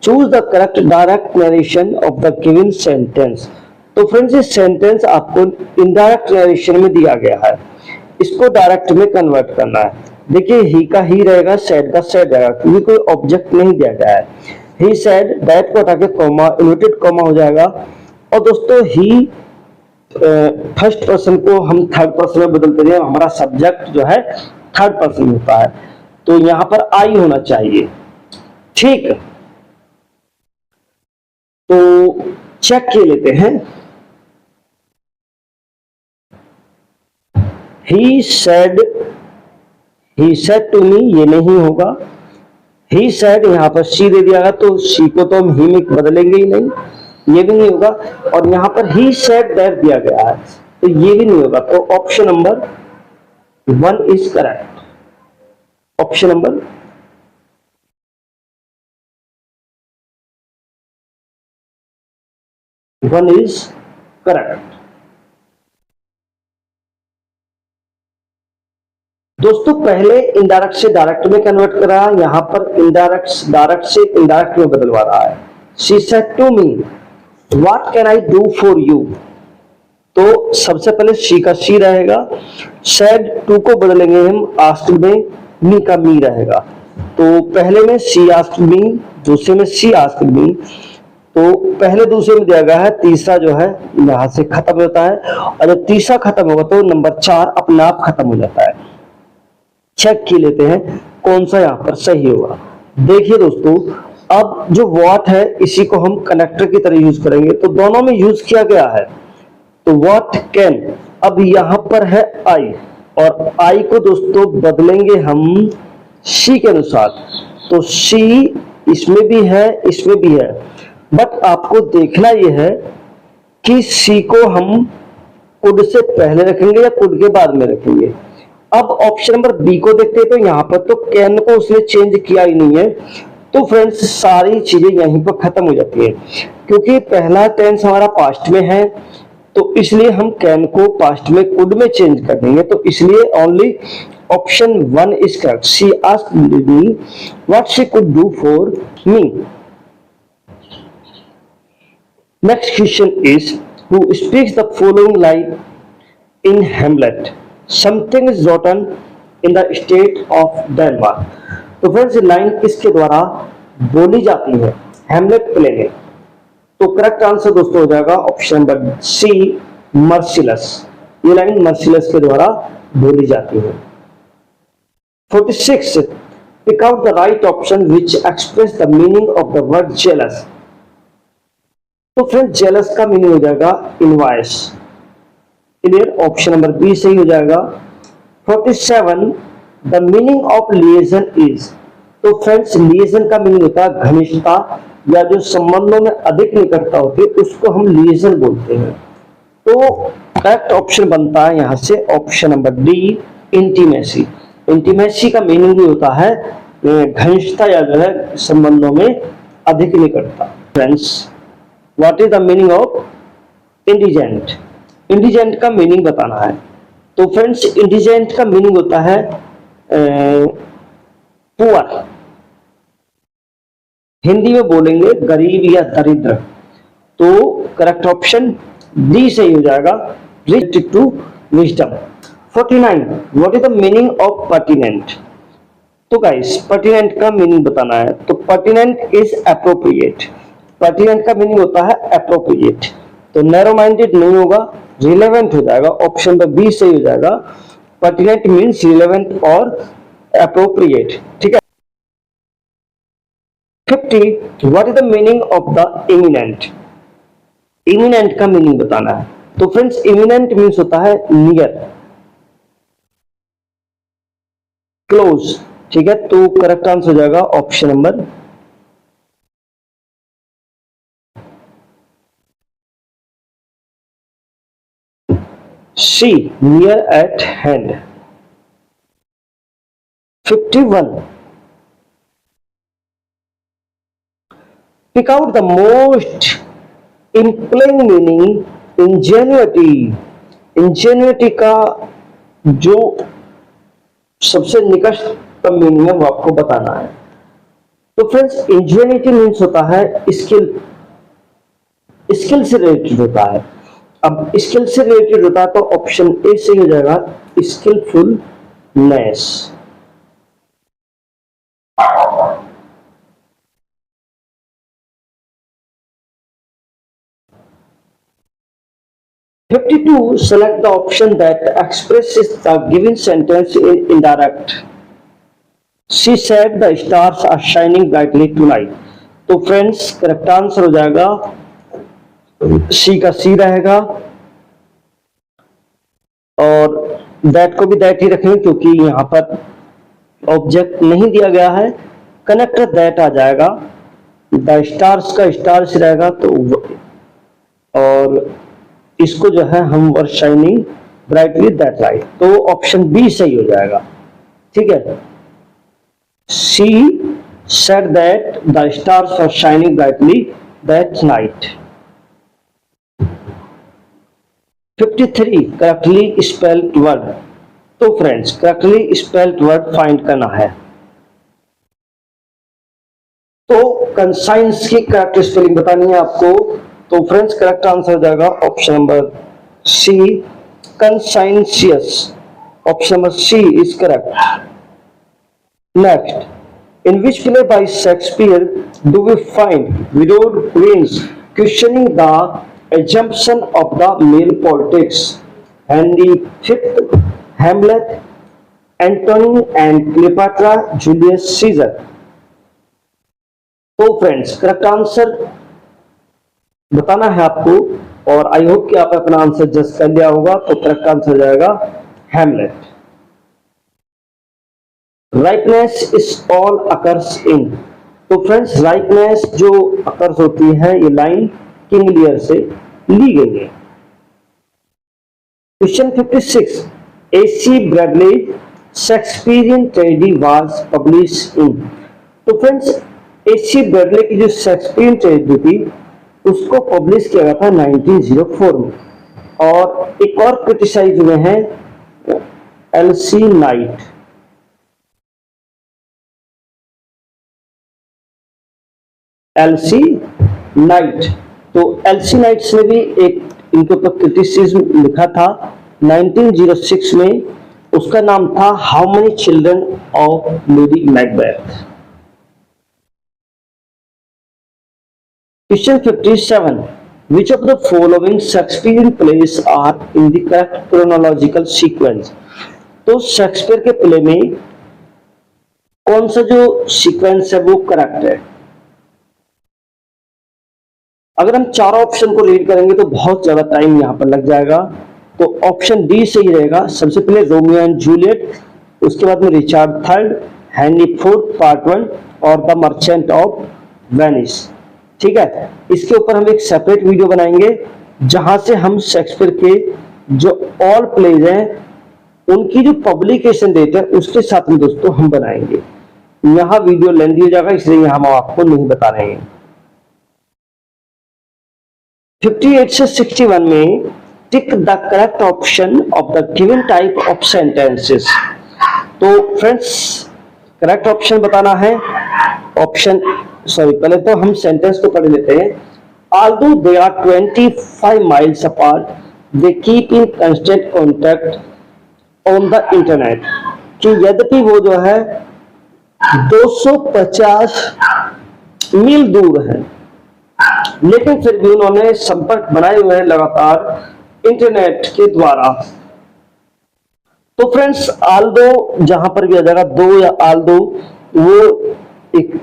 choose the correct direct narration of the given sentence. तो फ्रेंड्स ये सेंटेंस आपको इनडायरेक्ट नरेशन में दिया गया है, इसको डायरेक्ट में कन्वर्ट करना है। देखिए ही का ही रहेगा, सेड का सेड रहेगा, क्योंकि कोई ऑब्जेक्ट नहीं दिया गया है। ही सेड, दैट को हटा के कॉमा, इन्वर्टेड कॉमा हो जाएगा। और दोस्तों ही फर्स्ट पर्सन को हम थर्ड पर्सन में बदलते हैं, हमारा सब्जेक्ट जो है थर्ड पर्सन होता है, तो यहां पर आई होना चाहिए। ठीक, तो चेक किए लेते हैं। He said to me, ये नहीं होगा। He said यहां पर सी दे दिया, तो सी को तो हम ही में बदलेंगे ही नहीं, ये भी नहीं होगा। और यहां पर he said that दिया गया है, तो ये भी नहीं होगा। तो option number 1 is correct. Option number one is correct. दोस्तों पहले इनडायरेक्ट से डायरेक्ट में कन्वर्ट करा, यहां पर इनडायरेक्ट डायरेक्ट से इनडायरेक्ट में बदलवा रहा है। She said to me what can I do for you. तो सबसे पहले शी का शी रहेगा, सेड टू को बदलेंगे हम आस्क्ड में, मी का मी रहेगा। तो पहले में शी आस्क्ड मी, दूसरे में शी आस्क्ड मी। तो पहले दूसरे में दिया गया है, तीसरा जो है यहां से खत्म होता है, और जब तीसरा खत्म होगा तो नंबर 4 अपने आप खत्म हो जाता है। चेक की लेते हैं कौन सा यहां पर सही होगा। देखिए दोस्तों, अब जो व्हाट है इसी को हम कनेक्टर की तरह यूज करेंगे, तो दोनों में यूज किया गया है। तो व्हाट कैन, अब यहां पर है आई, और आई को दोस्तों बदलेंगे हम शी के अनुसार। तो शी इसमें भी है, इसमें भी है, बट आपको देखना यह है कि सी को हम कुड से पहले रखेंगे या कुड के बाद में रखेंगे। अब ऑप्शन नंबर बी को देखते हैं, तो यहां पर तो कैन को उसने चेंज किया ही नहीं है। तो फ्रेंड्स सारी चीजें यहीं पर खत्म हो जाती है, क्योंकि पहला टेंस हमारा पास्ट में है, तो इसलिए हम कैन को पास्ट में कुड में चेंज कर देंगे। तो इसलिए only option 1 is correct. She asked me what she could do for me. Next question is who speaks the following line in Hamlet. Something is rotten in the state of Denmark. तो friends line किसके द्वारा बोली जाती है? हेमलेट play में। तो correct answer दोस्तों हो जाएगा ऑप्शन नंबर सी, मर्सिलस। ये लाइन मर्सिलस के द्वारा बोली जाती है। 46 pick out the right option which express the meaning of the word jealous. तो फ्रेंड्स जेलस का मीनिंग हो जाएगा envious. Clear, option number B सही हो जाएगा। 47 the meaning of liaison is. तो फ्रेंड्स लिएजन का मीनिंग होता है घनिष्ठता, या जो संबंधों में अधिक निकटता होती है उसको हम लिएजन बोलते हैं। तो करेक्ट ऑप्शन बनता है यहां से option number D, intimacy. Intimacy का मीनिंग भी होता है घनिष्ठता, या जो है संबंधों में अधिक निकटता। Friends what is the meaning of indigent. Indigent का मीनिंग बताना है। तो फ्रेंड्स इंडिजेंट का मीनिंग होता है पुअर, हिंदी में बोलेंगे गरीब या दरिद्र। तो करेक्ट ऑप्शन डी सही हो जाएगा, related to wisdom. 49, what is the meaning of pertinent? तो गाइस पर्टिनेंट का मीनिंग बताना है। तो पर्टिनेंट इज एप्रोप्रिएट, पर्टिनेंट का मीनिंग होता है एप्रोप्रिएट। तो नैरो माइंडेड नहीं होगा, रिलेवेंट हो जाएगा, ऑप्शन नंबर बी सही हो जाएगा। पर्टिनेंट मीन्स रिलेवेंट और एप्रोप्रिएट, ठीक है। 50, what is the meaning of the imminent? Imminent का मीनिंग बताना है। तो फ्रेंड्स इमिनेंट मीन्स होता है नियर, क्लोज, ठीक है। तो करेक्ट आंसर हो जाएगा option number C, near at hand. 51, pick out the most implying meaning ingenuity। ingenuity का जो सबसे निकट मीनिंग है वो आपको बताना है। तो फ्रेंड्स इंजेन्युइटी मीन्स होता है स्किल, स्किल से रिलेटेड होता है। अब स्किल से रिलेटेड होता है तो ऑप्शन ए सही हो जाएगा, स्किलफुलनेस। 52, select the option that expresses the given sentence in indirect। She said the stars are shining brightly tonight। तो फ्रेंड्स करेक्ट आंसर हो जाएगा सी का सी रहेगा, और दैट को भी दैट ही रखेंगे क्योंकि यहां पर ऑब्जेक्ट नहीं दिया गया है। कनेक्टर दैट आ जाएगा, द स्टार्स का स्टार्स रहेगा, तो और इसको जो है हम were shining brightly that light, तो ऑप्शन बी सही हो जाएगा, ठीक है। She said that the stars are shining brightly that night. 53, correctly spelled word. तो friends correctly spelled word find करना है। तो कंसाइंस की करेक्ट स्पेलिंग बतानी है आपको। तो फ्रेंड्स करेक्ट आंसर हो जाएगा option number C, conscientious. Option number C is correct. Next, in which play by Shakespeare do we find widow queens questioning the assumption of the male politics? Henry V, Hamlet, Antony and Cleopatra, Julius Caesar। तो friends correct answer बताना है आपको, और I hope कि आप अपना answer जज कर लिया होगा। तो करेक्ट आंसर हो जाएगा Hamlet. Rightness is all occurs in. तो फ्रेंड्स राइटनेस जो अकर्स होती है ये लाइन किंग लियर से ली गई है। Question 56, AC Bradley Shakespearean tragedy was publish in. तो फ्रेंड्स एसी ब्रैडली की जो शेक्सपियरियन ट्रेजेडी थी उसको पब्लिश किया गया था 1904 में, और एक और क्रिटिसाइज हुए हैं एलसी नाइट। एलसी नाइट, तो एलसी नाइट्स ने भी एक इनके ऊपर क्रिटिसिज्म लिखा था 1906 में। उसका नाम था how many children of lady Macbeth. Question 57, which of the following Shakespearean plays are in the correct chronological sequence? तो शेक्सपियर के प्ले में कौन सा जो सीक्वेंस है वो करेक्ट है? अगर हम चारों ऑप्शन को रीड करेंगे तो बहुत ज्यादा टाइम यहां पर लग जाएगा। तो ऑप्शन डी सही रहेगा। सबसे पहले रोमियो एंड जूलियट, उसके बाद में Richard third, Henry fourth part 1 और द मर्चेंट ऑफ वेनिस, ठीक है। इसके ऊपर हम एक सेपरेट वीडियो बनाएंगे जहां से हम शेक्सपियर के जो ऑल प्लेज हैं उनकी जो पब्लिकेशन डेट है उसके साथ में दोस्तों हम बनाएंगे। यहां वीडियो लेंथी हो जाएगा इसलिए यहां हम आपको नहीं बता रहे हैं। 58 से 61 में tick the correct option of the given type of sentences. तो फ्रेंड्स करेक्ट ऑप्शन बताना है। ऑप्शन पहले तो हम सेंटेंस को पढ़ लेते हैं। Although they are 25 miles apart, they keep in constant contact on the internet। कि यद्यपि वो जो है 250 मील दूर है, लेकिन फिर भी उन्होंने संपर्क बनाए हुए हैं लगातार इंटरनेट के द्वारा। तो फ्रेंड्स आल्दो जहां पर भी आ जाएगा दो या आल्दो, वो एक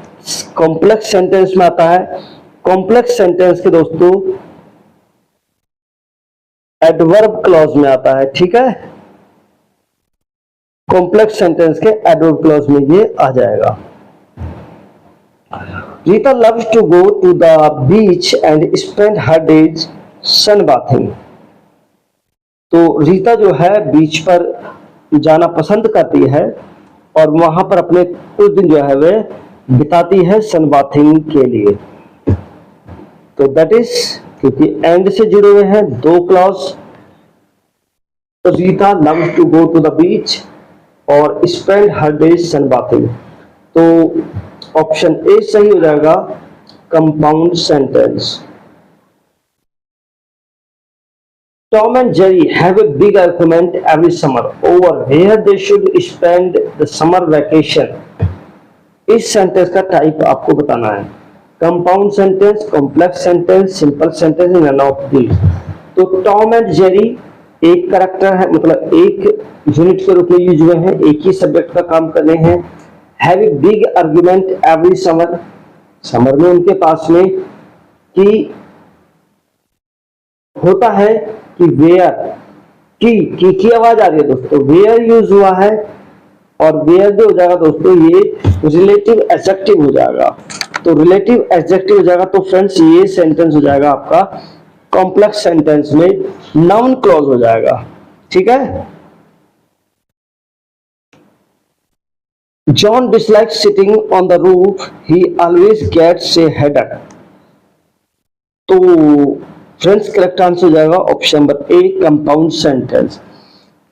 कॉम्प्लेक्स सेंटेंस में आता है। कॉम्प्लेक्स सेंटेंस के दोस्तों एडवर्ब क्लॉज में आता है, ठीक है। कॉम्प्लेक्स सेंटेंस के एडवर्ब क्लॉज में ये आ जाएगा। Rita loves to go to the beach and spend her days sunbathing। तो रीता जो है बीच पर जाना पसंद करती है और वहां पर अपने कुछ दिन जो है वे बिताती है सनबाथिंग के लिए। तो दैट इज, क्योंकि एंड से जुड़े हुए हैं दो क्लॉज, तो Rita loves to go to the beach और स्पेंड हर डे सनबाथिंग। तो ऑप्शन ए सही हो जाएगा, compound sentence. Tom and Jerry have a big argument every summer over where they should spend the summer vacation। इस sentence का type आपको बताना है। Compound sentence, complex sentence, simple sentence, none of these. तो Tom and Jerry एक character है, मतलब एक यूनिट के रूप में यूज हुए हैं, एक ही सब्जेक्ट का काम कर रहे हैं। Have a big argument every summer, summer में उनके पास में कि होता है कि वेयर की आवाज आ रही है दोस्तों, वेयर यूज हुआ है और वेयर जो हो जाएगा दोस्तों ये रिलेटिव एडजेक्टिव हो जाएगा। तो रिलेटिव एडजेक्टिव हो जाएगा, तो फ्रेंड्स ये सेंटेंस हो जाएगा आपका कॉम्प्लेक्स सेंटेंस में नाउन क्लॉज हो जाएगा, ठीक है। John dislikes sitting on the roof, he always gets a headache. तो फ्रेंड्स करेक्ट आंसर हो जाएगा option number A, compound sentence.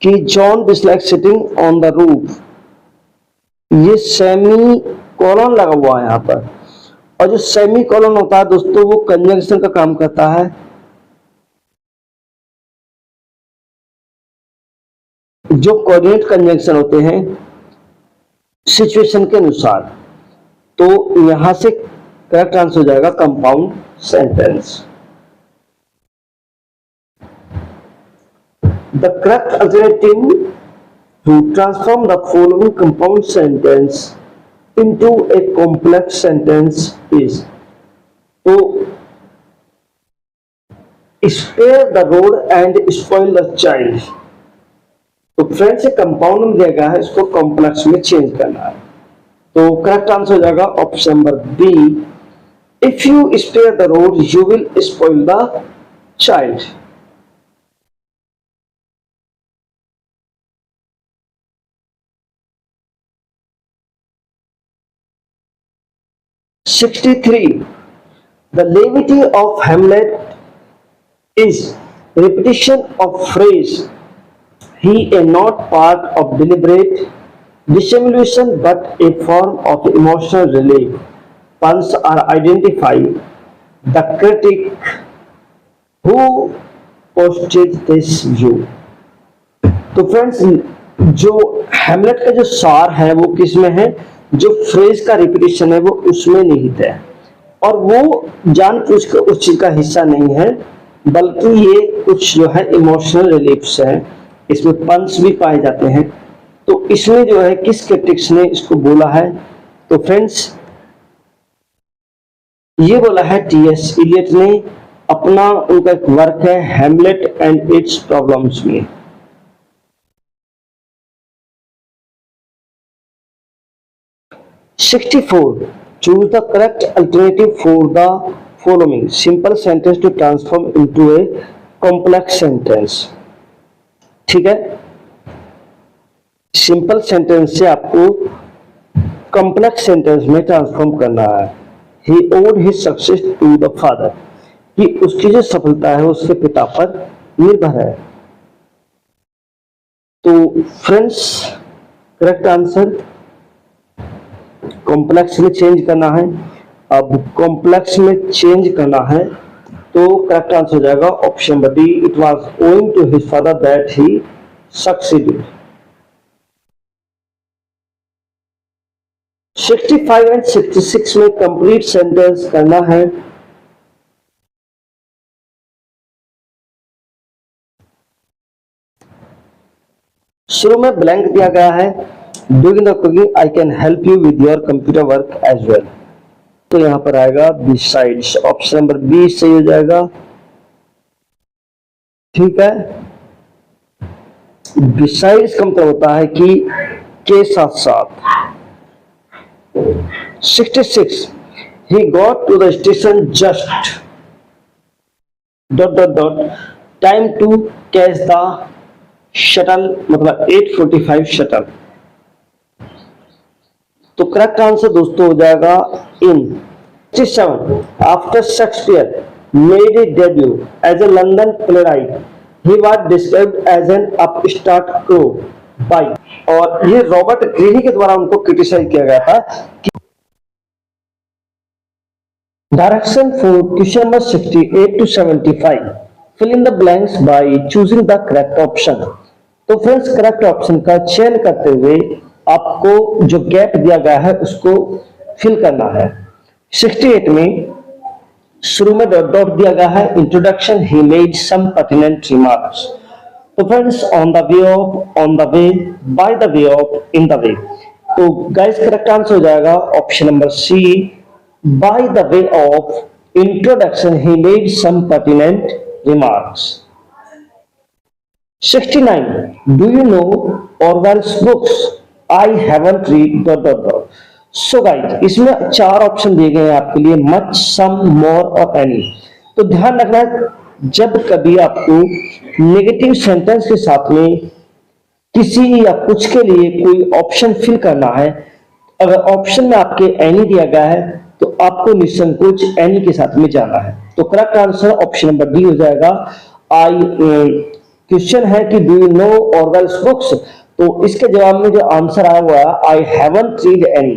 कि John dislikes sitting on the roof, ये सेमी कॉलन लगा हुआ है यहां पर, और जो सेमी कॉलन होता है दोस्तों वो कंजंक्शन का काम करता है। जो कोऑर्डिनेट कंजंक्शन होते हैं सिचुएशन के अनुसार, तो यहां से करेक्ट आंसर हो जाएगा compound sentence. The correct alternative to transform the following compound sentence into a complex sentence is, तो spare the rod and spoil the child। तो फ्रेंड्स कंपाउंड में दिया गया है, इसको कॉम्प्लेक्स में चेंज करना है। तो करेक्ट आंसर हो जाएगा option number B, if you spare the rod you will spoil the child. The levity of Hamlet is repetition of phrase he is not part of deliberate dissimulation but a form of emotional relief। Puns are identified the critic who posted this view। तो friends जो Hamlet का जो सार है वो किस में है, जो फ्रेज का रिपीटिशन है वो उसमें निहित है, और वो जानबूझकर उस चीज का हिस्सा नहीं है, बल्कि ये कुछ जो है इमोशनल रिलीफ्स है, इसमें पंच भी पाए जाते हैं। तो इसमें जो है किस क्रिटिक्स ने इसको बोला है, तो फ्रेंड्स ये बोला है टी.एस. इलियट ने, अपना उनका एक वर्क है हैमलेट एंड इट्स प्रॉब्लम्स में। Choose the correct alternative for the following simple sentence to transform into a complex sentence। ठीक है, सिंपल सेंटेंस से आपको कॉम्प्लेक्स सेंटेंस में ट्रांसफॉर्म करना है। He owed his success to the father, कि उसकी जो सफलता है उसके पिता पर निर्भर है। तो फ्रेंड्स करेक्ट आंसर कॉम्प्लेक्स में चेंज करना है। अब कॉम्प्लेक्स में चेंज करना है तो करेक्ट आंसर हो जाएगा option number D, it was owing to his father that he succeeded. 65 and 66 में कंप्लीट सेंटेंस करना है। शुरू में ब्लैंक दिया गया है, doing the cooking I can help you with your computer work as well. तो यहां पर आएगा बिसाइड्स, ऑप्शन नंबर बी सही हो जाएगा। ठीक है, बिसाइड्स का मतलब होता है कि के साथ साथ। 66 he got to the station just ... time to catch the shuttle, मतलब 8:45 शटल। तो करेक्ट आंसर दोस्तों हो जाएगा in. 67 after Shakespeare made a debut as a London playwright he was described as an upstart crow by, और ये Robert greeny के द्वारा उनको क्रिटिसाइज किया गया था। Direction for question number 68 to 75, fill in the blanks by choosing the correct option। तो friends correct option का चयन करते हुए आपको जो गैप दिया गया है उसको फिल करना है। 68 में शुरू में डॉट डॉट दिया गया है, introduction he made some pertinent remarks. तो friends on the way of, on the way, by the way of, in the way. तो गाइस करेक्ट आंसर हो जाएगा option number C, by the way of introduction he made some pertinent remarks. 69 do you know Orwell's books I haven't read dot dot dot. So guys इसमें 4 option दिए गए हैं आपके लिए, much, सम, मोर और any. तो ध्यान रखना जब कभी आपको नेगेटिव सेंटेंस के साथ में किसी या कुछ के लिए कोई ऑप्शन फिल करना है, अगर ऑप्शन में आपके एनी दिया गया है तो आपको निसंकोच एनी के साथ में जाना है। तो correct answer option number D हो जाएगा। आई क्वेश्चन है कि do you know Orwell's books, तो इसके जवाब में जो आंसर आया हुआ है आई हैवंट रीड एनी।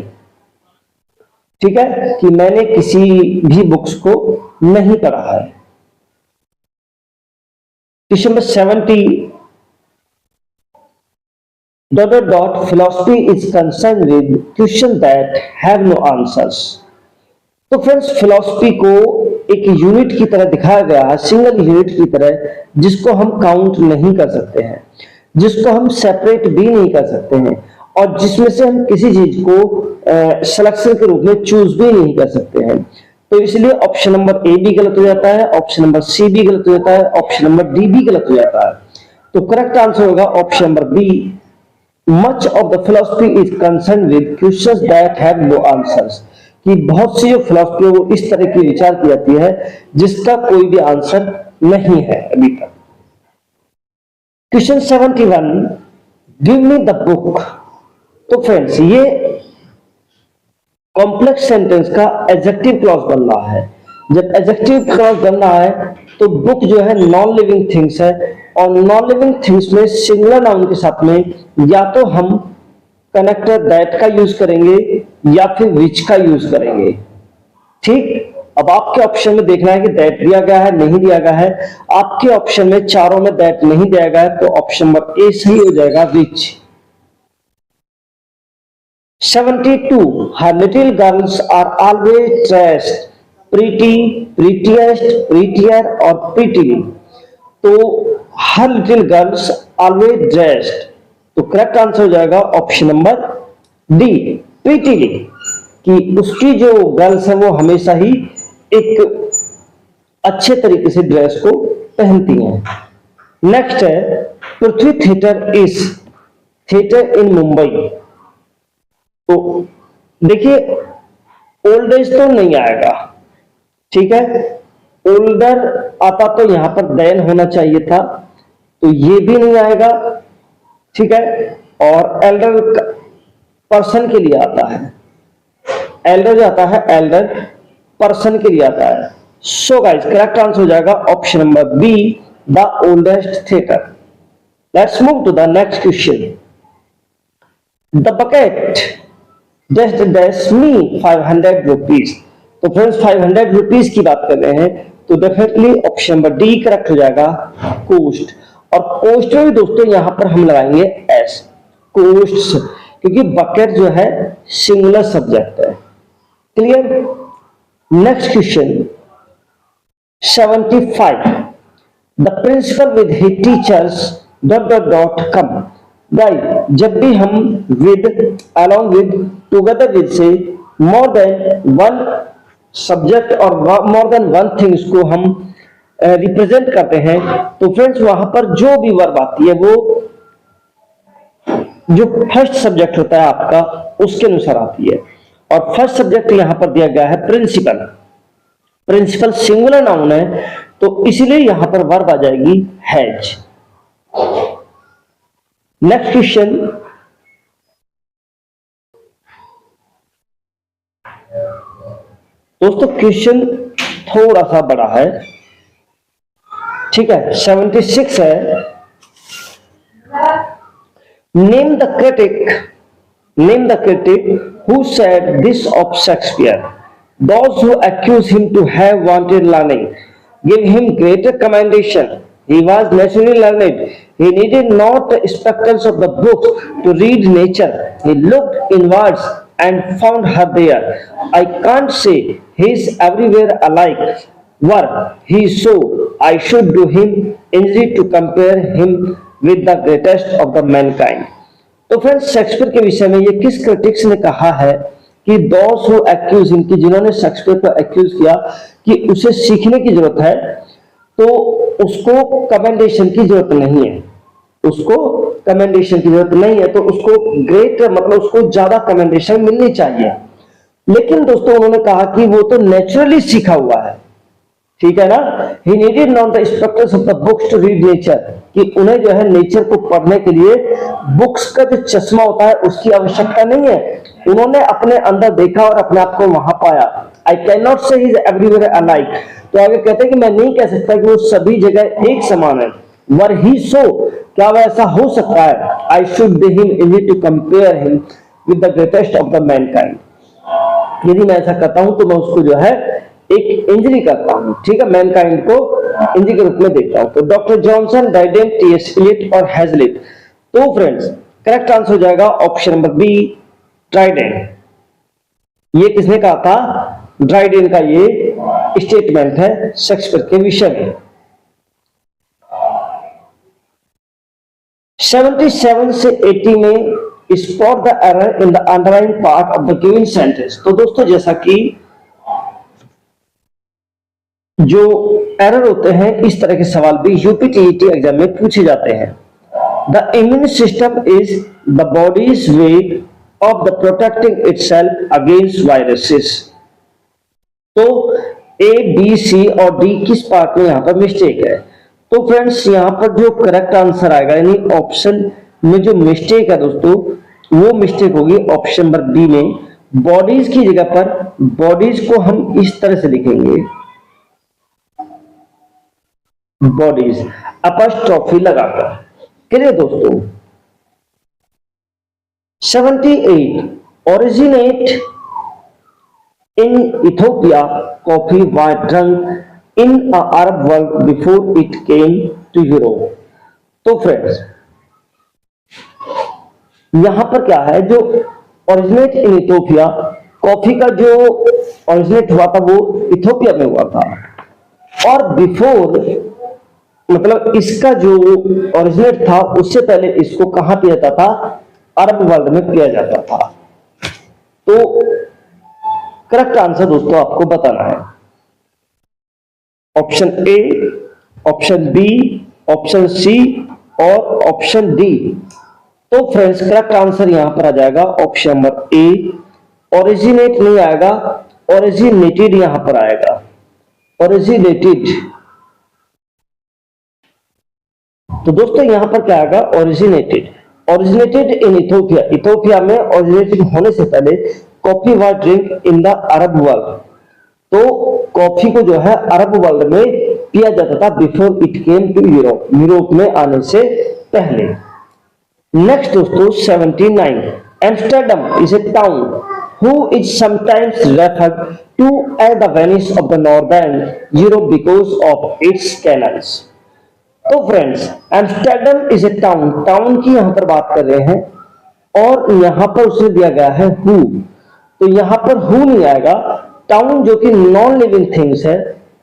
ठीक है, कि मैंने किसी भी बुक्स को नहीं पढ़ा है। Question number 70 dot dot dot philosophy is concern with question that have no answers. तो फ्रेंड्स फिलॉसफी को एक यूनिट की तरह दिखाया गया है, सिंगल यूनिट की तरह, जिसको हम काउंट नहीं कर सकते हैं, जिसको हम सेपरेट भी नहीं कर सकते हैं, और जिसमें से हम किसी चीज को सिलेक्शन के रूप में चूज भी नहीं कर सकते हैं। तो इसलिए ऑप्शन नंबर ए भी गलत हो जाता है, ऑप्शन नंबर सी भी गलत हो जाता है, ऑप्शन नंबर डी भी गलत हो जाता है। तो करेक्ट आंसर होगा option number B, much of the philosophy is concern with questions that have no answers. कि बहुत सी जो फिलॉसफी है वो इस तरह की विचार की जाती है जिसका कोई भी आंसर नहीं है अभी तक। Question 71 give me the book. तो फ्रेंड्स ये कॉम्प्लेक्स सेंटेंस का एडजेक्टिव क्लॉज बन रहा है। जब एडजेक्टिव क्लॉज बन रहा है तो बुक जो है नॉन लिविंग थिंग्स है, और नॉन लिविंग थिंग्स में सिंगुलर नाउन के साथ में या तो हम कनेक्टर दैट का यूज करेंगे या फिर विच का यूज करेंगे। ठीक, अब आपके ऑप्शन में देखना है कि दैट दिया गया है नहीं दिया गया है। आपके ऑप्शन में चारों में दैट नहीं दिया गया है, तो ऑप्शन नंबर ए सही हो जाएगा, which. 72 her little girls are always dressed pretty, prettiest, prettier और प्रीटीली। तो her little girls always dressed, तो करेक्ट आंसर हो जाएगा ऑप्शन नंबर डी, प्रीटीली, कि उसकी जो गर्ल्स है वो हमेशा ही एक अच्छे तरीके से ड्रेस को पहनती हैं। नेक्स्ट है Prithvi theatre is theatre in Mumbai. तो देखिए ओल्ड एज तो नहीं आएगा, ठीक है, ओल्डर आता तो यहां पर देन होना चाहिए था, तो ये भी नहीं आएगा, ठीक है। और एल्डर पर्सन के लिए आता है, एल्डर जो आता है एल्डर पर्सन के लिए आता है। सो गाइस करेक्ट आंसर हो जाएगा option number B, the oldest theatre. Let's move to the next question. The bucket dash dash me 500 rupees. तो फ्रेंड्स 500 रुपीज की बात कर रहे हैं तो definitely option number D correct हो जाएगा, कोस्ट। और कोस्ट में भी दोस्तों यहां पर हम लगाएंगे एस, कोस्ट, क्योंकि बकेट जो है सिंगुलर सब्जेक्ट है। Clear. Next question 75, the principal with his teachers dot dot dot come. Guys जब भी हम with, along with, together with से मोर देन वन सब्जेक्ट और मोर देन वन थिंग्स को हम रिप्रेजेंट करते हैं तो फ्रेंड्स वहां पर जो भी वर्ब आती है वो जो फर्स्ट सब्जेक्ट होता है आपका उसके अनुसार आती है। और फर्स्ट सब्जेक्ट यहां पर दिया गया है प्रिंसिपल। प्रिंसिपल सिंगुलर नाउन है तो इसीलिए यहां पर वर्ब आ जाएगी हैज। नेक्स्ट क्वेश्चन दोस्तों, क्वेश्चन थोड़ा सा बड़ा है, ठीक है। 76 है, name the critic who said this of Shakespeare. Those who accuse him to have wanted learning give him greater commendation. He was naturally learned. He needed not spectacles of the books to read nature. He looked inwards and found her there. I can't say he is everywhere alike. Were he so, I should do him injury to compare him with the greatest of the mankind. तो friends Shakespeare के विषय में ये किस critics ने कहा है कि दोस हु एक्यूज हिम, कि जिन्होंने शेक्सपियर को एक्यूज किया कि उसे सीखने की जरूरत है तो उसको कमेंडेशन की जरूरत नहीं है, उसको कमेंडेशन की जरूरत नहीं है, तो उसको ग्रेट मतलब उसको ज्यादा कमेंडेशन मिलनी चाहिए। लेकिन दोस्तों उन्होंने कहा कि वो तो नेचुरली सीखा हुआ है, ठीक है ना। He needed not the spectacles of the books to read nature, कि उन्हें जो है नेचर को पढ़ने के लिए बुक्स का जो चश्मा होता है उसकी आवश्यकता नहीं है। उन्होंने अपने अंदर देखा और अपने आप को वहां पाया। I cannot say he is everywhere alike, तो आगे कहते हैं कि मैं नहीं कह सकता कि वो सभी जगह एक समान है। Were he so, क्या वह ऐसा हो सकता है? I should be him easy to compare him with the greatest of the mankind. यदि मैं ऐसा करता हूं तो मैं उसको जो है एक इंजरी करता हूं, ठीक है, मैनकाइंड को इंजरी के रूप में देखता हूं। तो doctor Johnson, Dryden, T S. Eliot और हैजलिट। तो फ्रेंड्स करेक्ट आंसर हो जाएगा ऑप्शन नंबर बी, ड्राइडेन। ये किसने कहा था? ड्राइडेन का ये स्टेटमेंट है शेक्सपियर के विषय में। 77 से 80 में spot the error in the underline part of the given sentence. तो दोस्तों जैसा कि जो एरर होते हैं इस तरह के सवाल भी यूपीटीईटी एग्जाम में पूछे जाते हैं। The immune system is the bodies way of the protecting itself against viruses. तो ए, बी, सी और डी किस पार्ट में यहां पर मिस्टेक है? तो फ्रेंड्स यहां पर जो करेक्ट आंसर आएगा यानी ऑप्शन में जो मिस्टेक है दोस्तों वो मिस्टेक होगी ऑप्शन नंबर बी में। बॉडीज की जगह पर बॉडीज को हम इस तरह से लिखेंगे, बॉडीज अपॉस्ट्रोफी लगाकर। क्लियर दोस्तों। 78 originate in Ethiopia, coffee was drunk in a Arab world before it came to Europe. तो फ्रेंड्स यहां पर क्या है, जो ओरिजिनेट इन इथियोपिया, कॉफी का जो ओरिजिनेट हुआ था वो इथियोपिया में हुआ था, और बिफोर मतलब इसका जो ओरिजिनेट था उससे पहले इसको कहां पिया जाता था? अरब वर्ल्ड में पिया जाता था। तो करेक्ट आंसर दोस्तों आपको बताना है option A, option B, option C और ऑप्शन डी। तो फ्रेंड्स करेक्ट आंसर यहां पर आ जाएगा ऑप्शन नंबर ए। ओरिजिनेट नहीं आएगा, ओरिजिनेटेड यहां पर आएगा, ओरिजिनेटेड। तो दोस्तों यहां पर क्या आएगा? Originated. Originated in Ethiopia, Ethiopia में ओरिजिनेटेड होने से पहले coffee was drink in the Arab world. तो कॉफी को जो है अरब वर्ल्ड में पिया जाता था before it came to Europe, Europe में आने से पहले। नेक्स्ट दोस्तों 79 Amsterdam is a town who is sometimes referred to as the Venice of the Northern Europe because of its canals. तो friends, Amsterdam is a town, town की यहां पर बात कर रहे हैं और यहां पर उसने दिया गया है हु, तो यहां पर हु नहीं आएगा, टाउन जो कि नॉन लिविंग थिंग्स है,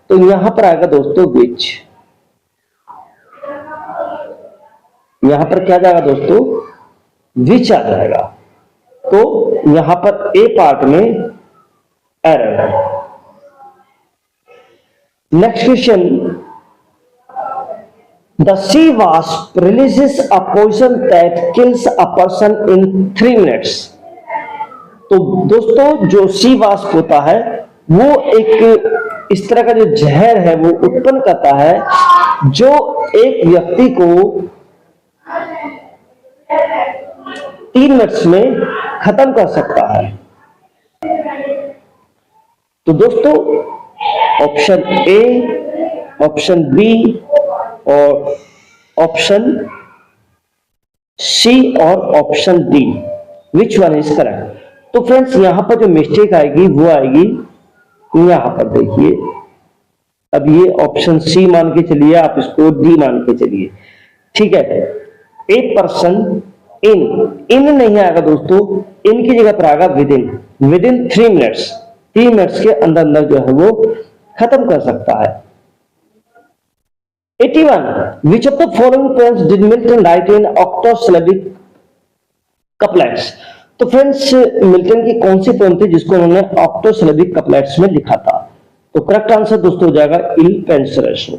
तो यहां पर आएगा दोस्तों विच। यहां पर क्या जाएगा दोस्तों, विच आ जाएगा, तो यहां पर ए पार्ट में एरर है। Next question, the sea wasp releases a poison that kills a person in 3 minutes. तो दोस्तों जो सी वास्प होता है वो एक इस तरह का जो जहर है वो उत्पन्न करता है जो एक व्यक्ति को 3 मिनट्स में खत्म कर सकता है। तो दोस्तों ऑप्शन ए, ऑप्शन बी और ऑप्शन सी और option D, which one is correct. तो फ्रेंड्स यहां पर जो मिस्टेक आएगी वो आएगी, यहां पर देखिए, अब ये ऑप्शन सी मान के चलिए, आप इसको डी मान के चलिए, ठीक है। ए पर्सन इन नहीं आएगा दोस्तों, इन की जगह पर आएगा विद इन 3 मिनट्स, 3 मिनट्स के अंदर अंदर जो है वो खत्म कर सकता है। 81, which of the following poems did Milton write in octosyllabic couplets? तो फ्रेंड्स मिल्टन की कौन सी पोएम थी जिसको उन्होंने ऑक्टोसिलेबिक कपलेट्स में लिखा था? तो करेक्ट आंसर दोस्तों हो जाएगा इल पेंसरेशो।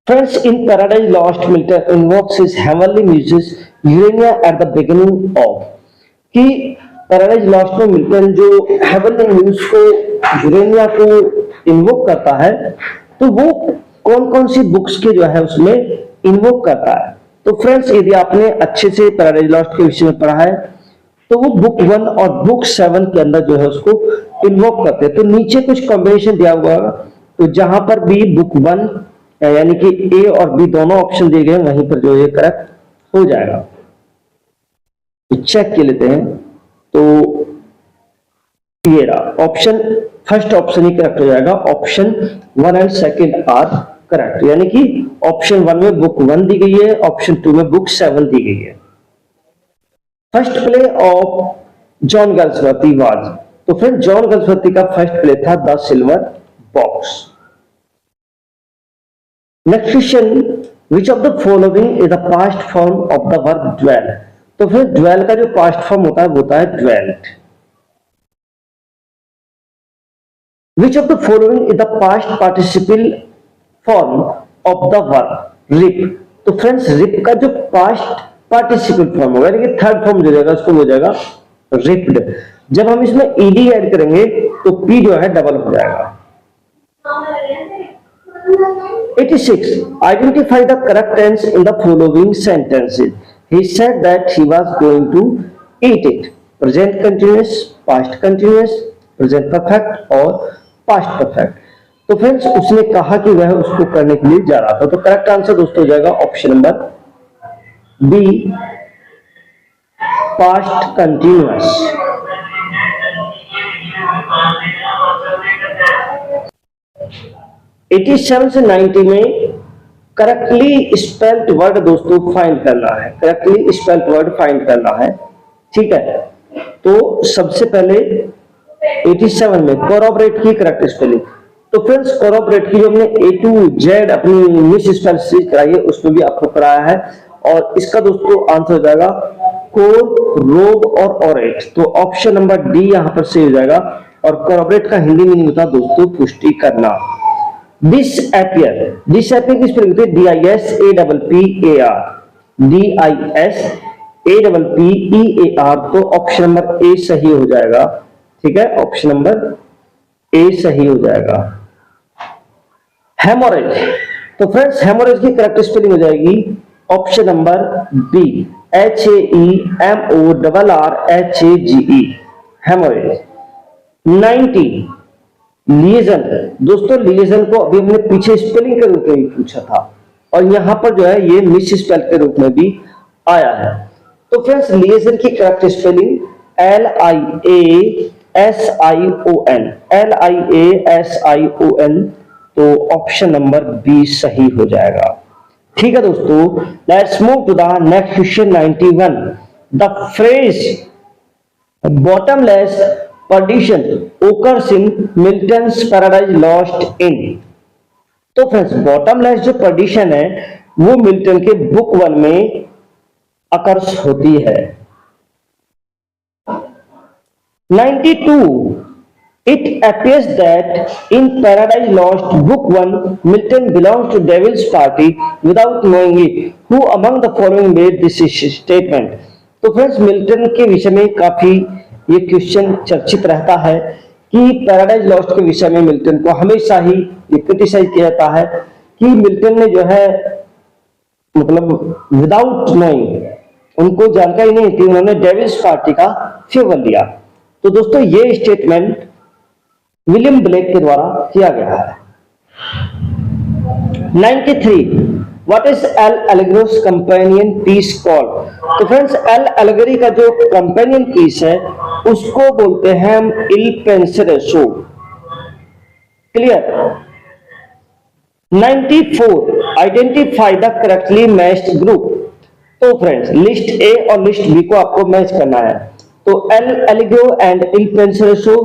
Friends, in Paradise Lost, Milton invokes his heavenly muses Urania at the beginning of, कि पैराडाइज लॉस्ट में मिल्टन जो हेवनली म्यूज को यूरेनिया को इन्वोक करता है, तो वो कौन कौन सी बुक्स के जो है उसमें इन्वोक करता है। तो फ्रेंड्स यदि आपने अच्छे से पैराडाइज लॉस्ट के विषय में पढ़ा है तो वो बुक 1 और बुक 7 के अंदर जो है उसको इन्वोक करते हैं। तो नीचे कुछ कॉम्बिनेशन दिया हुआ है, तो जहां पर भी बुक 1 यानी कि ए और बी दोनों ऑप्शन दिए गए वहीं पर जो ये करेक्ट हो जाएगा। तो चेक कर लेते हैं, तो ये रहा ऑप्शन, फर्स्ट ऑप्शन ही करेक्ट हो जाएगा, option 1 and second are correct, यानी कि ऑप्शन 1 में बुक 1 दी गई है, ऑप्शन 2 में बुक 7 दी गई है। First play of John Galsworthy was, तो फिर जॉन गल्सवर्दी का फर्स्ट प्ले था the silver box. Next question, which of the following is the past form of the verb dwell. तो फिर ड्वेल का जो पास्ट फॉर्म होता है वो होता है dwelt. Which of the following is the past participle form of the verb reap. तो फ्रेंड्स रिप का जो पास्ट पार्टिसिपल फॉर्म होगा यानी कि थर्ड फॉर्म जो रहेगा उसको हो जाएगा रिप्ड। जब हम इसमें ईडी ऐड करेंगे तो पी जो है डबल हो जाएगा। 86, identify the correct tense in the following sentences. He said that he was going to eat it. Present continuous, past continuous, present perfect और past perfect. तो फ्रेंड्स उसने कहा कि वह उसको करने के लिए जा रहा था, तो करेक्ट आंसर दोस्तों हो जाएगा option number B, past continuous. Eighty 87 से 90 में करेक्टली स्पेल्ड वर्ड दोस्तों फाइंड करना है, करेक्टली स्पेल्ड वर्ड फाइंड करना है, ठीक है। तो सबसे पहले 87 में कोरॉबरेट की करेक्ट स्पेलिंग। तो फ्रेंड्स कोरॉबरेट की जो हमने A to Z अपनी मिस स्पेल सीरीज कराई है उसमें भी आपको कराया है, और इसका दोस्तों आंसर हो जाएगा कोर, रोब और ऑरेट। तो ऑप्शन नंबर डी यहां पर सही हो जाएगा। और कोरॉबरेट का हिंदी मीनिंग होता है दोस्तों पुष्टि करना। डिसअपियर, डिसअपियर की स्पेलिंग होती है DISAPPAR, DISAPPEAR। तो ऑप्शन नंबर ए सही हो जाएगा, ठीक है, ऑप्शन नंबर ए सही हो जाएगा। हेमोरेज, तो फ्रेंड्स हेमोरेज की करेक्ट स्पेलिंग हो जाएगी option number B, HAEMORRHAGE, haemorrhage. 90, liaison, दोस्तों लिएजन को अभी हमने पीछे स्पेलिंग के रूप में पूछा था, और यहाँ पर जो है ये मिस स्पेल के रूप में भी आया है। तो फ्रेंड्स लिएजन की करेक्ट स्पेलिंग LIASION, LIASION, तो ऑप्शन नंबर बी सही हो जाएगा। ठीक है दोस्तों, let's move to the next question 91। The phrase bottomless perdition occurs in Milton's Paradise Lost in। तो फ्रेंड्स बॉटमलेस जो पर्डिशन है वो मिल्टन के बुक 1 में अकर्स होती है। 92 it appears that in Paradise Lost book 1 Milton belongs to devil's party without knowing it, who among the following made this statement। तो friends Milton के विषय में काफी ये क्वेश्चन चर्चित रहता है कि पैराडाइज लॉस्ट के विषय में मिल्टन को हमेशा ही ये क्रिटिसाइज किया जाता है कि मिल्टन ने जो है मतलब विदाउट नोइंग, उनको जानकारी नहीं थी, उन्होंने डेविल्स पार्टी का फेवर लिया। तो दोस्तों ये स्टेटमेंट विलियम ब्लेक के द्वारा किया गया है। 93 what is L'Allegro's companion piece called. तो फ्रेंड्स एल एलेगरी का जो कंपेनियन पीस है उसको बोलते हैं हम Il Penseroso. 94 identify the correctly matched group. तो फ्रेंड्स लिस्ट ए और लिस्ट बी को आपको मैच करना है। तो एल एलिग्रो एंड इल पेंसरेसो।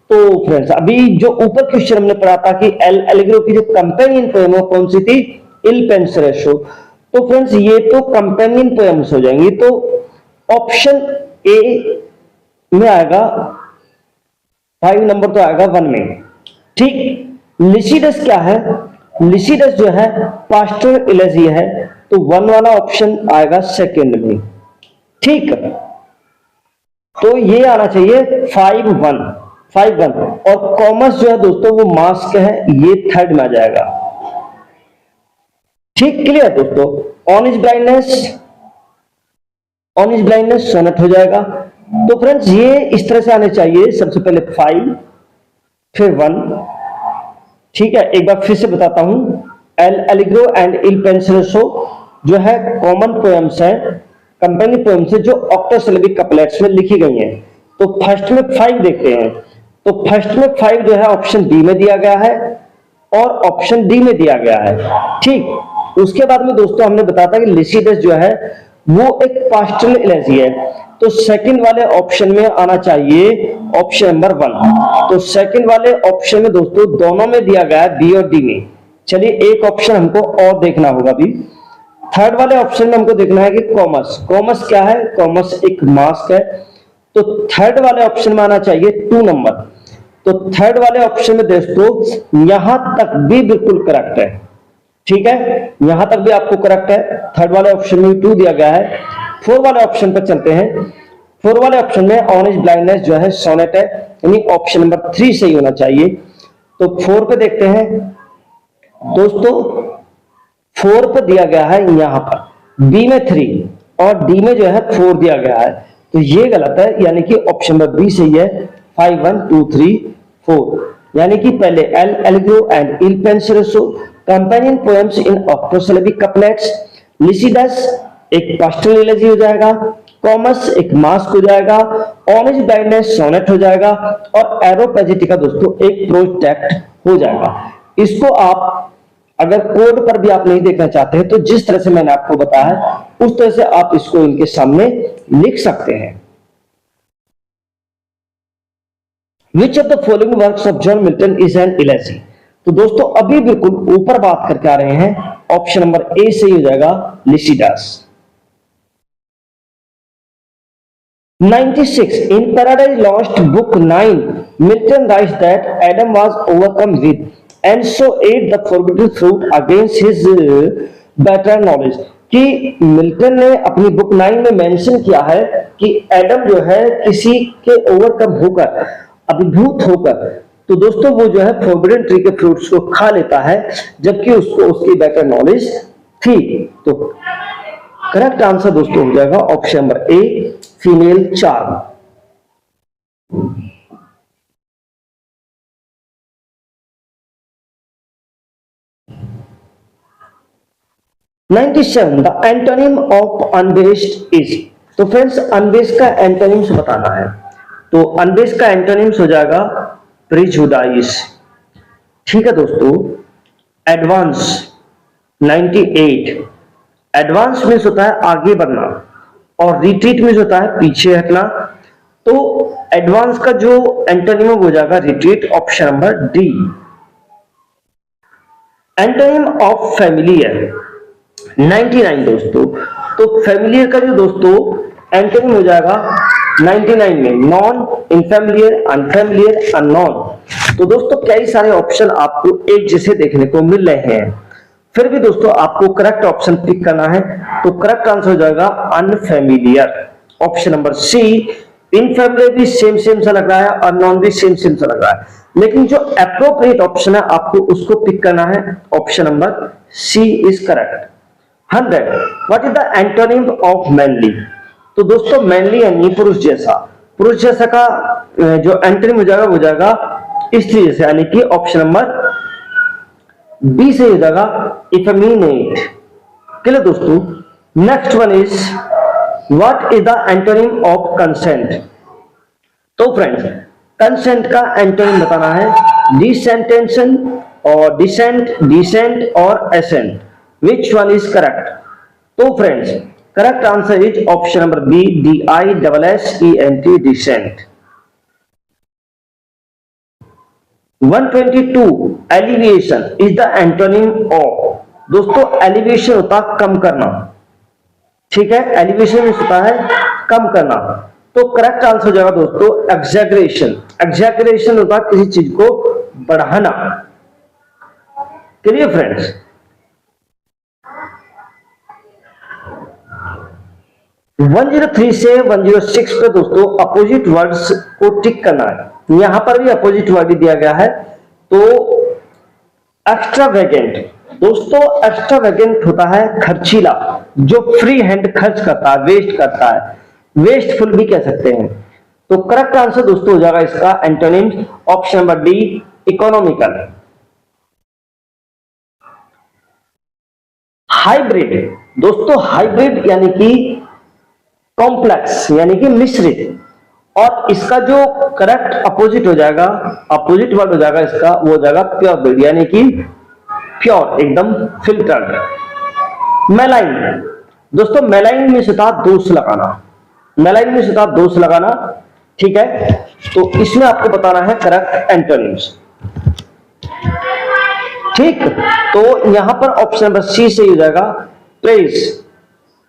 तो फ्रेंड्स अभी जो ऊपर क्वेश्चन हमने पढ़ा था कि एल एलिग्रो की जो कंपेनियन पोएम है कौन सी थी, इल पेंसरेसो। तो फ्रेंड्स ये तो कंपेनियन पोएम्स हो जाएंगी, तो ऑप्शन ए में आएगा, 5 नंबर तो आएगा 1 में। ठीक। लिसिडस क्या है, लिसिडस जो है पास्टोरल इलेजी है, तो 1 वाला ऑप्शन आएगा सेकंड में। ठीक, तो ये आना चाहिए 5-1 और कॉमर्स जो है दोस्तों वो मास्क है, ये थर्ड में आ जाएगा। ठीक, क्लियर दोस्तों। ऑन इज ब्लाइंडनेस सोनेट हो जाएगा। तो फ्रेंड्स ये इस तरह से आने चाहिए, सबसे पहले 5 फिर 1। ठीक है, एक बार फिर से बताता हूं। एल एलिग्रो एंड इल पेंसरेसो जो है कॉमन पोएम्स है, कंपेनी पोएम्स है जो ऑक्टोसिलेबिक कपलेट्स में लिखी गई हैं। तो फर्स्ट में 5 देखते हैं। तो फर्स्ट में 5 जो है ऑप्शन बी में दिया गया है और ऑप्शन डी में दिया गया है। ठीक, उसके बाद में दोस्तों हमने बताया था कि लिसिडस जो है वो एक पास्टोरल इलेजी है, तो सेकंड वाले ऑप्शन में आना चाहिए ऑप्शन नंबर 1। तो सेकंड वाले ऑप्शन में दोस्तों दोनों में दिया गया है, बी और डी में। चलिए एक ऑप्शन हमको और देखना होगा अभी। थर्ड वाले ऑप्शन में हमको देखना है कि कॉमर्स क्या है, कॉमर्स एक मास्क है, तो थर्ड वाले ऑप्शन में आना चाहिए 2 नंबर। तो थर्ड वाले ऑप्शन में दोस्तों यहां तक भी बिल्कुल करेक्ट है। ठीक है, यहां तक भी आपको करेक्ट है, थर्ड वाले ऑप्शन में 2 दिया गया है। 4 वाले ऑप्शन पर चलते हैं। 4 वाले ऑप्शन में ऑन इज ब्लाइंडनेस जो है सोनेट है, यानी ऑप्शन नंबर 3 सही होना चाहिए। तो 4 पे देखते हैं दोस्तों, 4 पे दिया गया है यहां पर बी में 3 और डी में जो है 4 दिया गया है, तो ये गलत है, यानी कि ऑप्शन नंबर बी सही है। 5 1 2 3 4, यानी कि पहले L Allegro and Il Penseroso companion poems in octosyllabic couplets, Lycidas एक पास्टोरल इलेजी हो जाएगा, कॉमर्स एक मास्क हो जाएगा, ऑन इज ब्लाइंडनेस सोनेट हो जाएगा और एरोपेजिटिका दोस्तों एक प्रोज टेक्स्ट हो जाएगा। इसको आप अगर कोड पर भी आप नहीं देखना चाहते हैं तो जिस तरह से मैंने आपको बताया है उस तरह से आप इसको इनके सामने लिख सकते हैं। Which of the following works of John Milton is an elegy? तो दोस्तों अभी बिल्कुल ऊपर बात करके आ रहे हैं, ऑप्शन नंबर ए सही हो जाएगा, Lycidas. 96 in Paradise Lost book 9 Milton writes that Adam was overcome with and so ate the forbidden fruit against his better knowledge। कि मिल्टन ने अपनी बुक 9 में मेंशन किया है कि एडम जो है किसी के ओवरकम होकर, अभिभूत होकर, तो दोस्तों वो जो है फोरबिडन ट्री के फ्रूट्स को खा लेता है जबकि उसको उसकी बेटर नॉलेज थी। तो करेक्ट आंसर दोस्तों हो जाएगा option number A, female charm. 97 the antonym of unbiased is. तो फ्रेंड्स अनबेस्ड का एंटोनिम्स बताना है, तो अनबेस्ड का एंटोनिम्स हो जाएगा प्रिजुडाइस। ठीक है दोस्तों। एडवांस 98, एडवांस मीन्स होता है आगे बढ़ना और रिट्रीट मीन्स होता है पीछे हटना। तो एडवांस का जो एंटोनिम हो जाएगा retreat, option number D. Antonym of familiar 99 दोस्तों। तो फैमिलियर का जो दोस्तों एंटोनिम हो जाएगा 99 में नॉन, इनफैमिलियर, अनफैमिलियर, अननोन। तो दोस्तों कई सारे ऑप्शन आपको एक जैसे देखने को मिल रहे हैं, फिर भी दोस्तों आपको करेक्ट ऑप्शन पिक करना है। तो करेक्ट आंसर हो जाएगा अनफैमिलियर, ऑप्शन नंबर सी। इनफैमिलियर भी सेम सेम सा लग रहा है, अननोन भी सेम सेम सा लग रहा है, लेकिन जो एप्रोप्रिएट ऑप्शन है आपको उसको पिक करना है, option number C is correct. 100 what is the antonym of manly. तो दोस्तों मैनली यानी पुरुष जैसा, पुरुष जैसा का जो एंटोनिम हो जाएगा वो जाएगा स्त्री जैसे, यानी कि ऑप्शन नंबर बी से हो जाएगा इफेमिनेट। क्लियर दोस्तों। Next one is what is the antonym of consent. तो फ्रेंड्स कंसेंट का एंटोनिम बताना है, डिसेंटेंशन और डिसेंट, डिसेंट और assent, which one is correct. तो friends correct answer is option number B, DISSENT, dissent. 122 elevation is the antonym of. दोस्तों elevation होता है कम करना, ठीक है, एलिवेशन होता है कम करना। तो करेक्ट आंसर हो जाएगा दोस्तों एग्जैगरेशन। एग्जैगरेशन होता है किसी चीज को बढ़ाना। Clear friends. वन 103 से 106 पे दोस्तों अपोजिट वर्ड्स को टिक करना है। यहां पर भी अपोजिट वर्ड दिया गया है। तो एक्स्ट्रावेगेंट, दोस्तों एक्स्ट्रावेगेंट होता है खर्चीला, जो फ्री हैंड खर्च करता है, वेस्ट करता है, वेस्टफुल भी कह सकते हैं। तो करेक्ट आंसर दोस्तों हो जाएगा इसका antonym, option number D, economical. Hybrid, दोस्तों हाइब्रिड यानी कि कॉम्प्लेक्स यानी कि मिश्रित, और इसका जो करेक्ट अपोजिट हो जाएगा, अपोजिट वर्ड हो जाएगा इसका, वो हो जाएगा प्योर ब्रीड यानी कि प्योर, एकदम फिल्टर्ड। मेलाइन, दोस्तों मेलाइन में होता है दोष लगाना, मेलाइन में होता है दोष लगाना, ठीक है। तो इसमें आपको बताना है करेक्ट एंटोनिम्स, ठीक। तो यहां पर ऑप्शन नंबर सी से हो जाएगा प्रेज,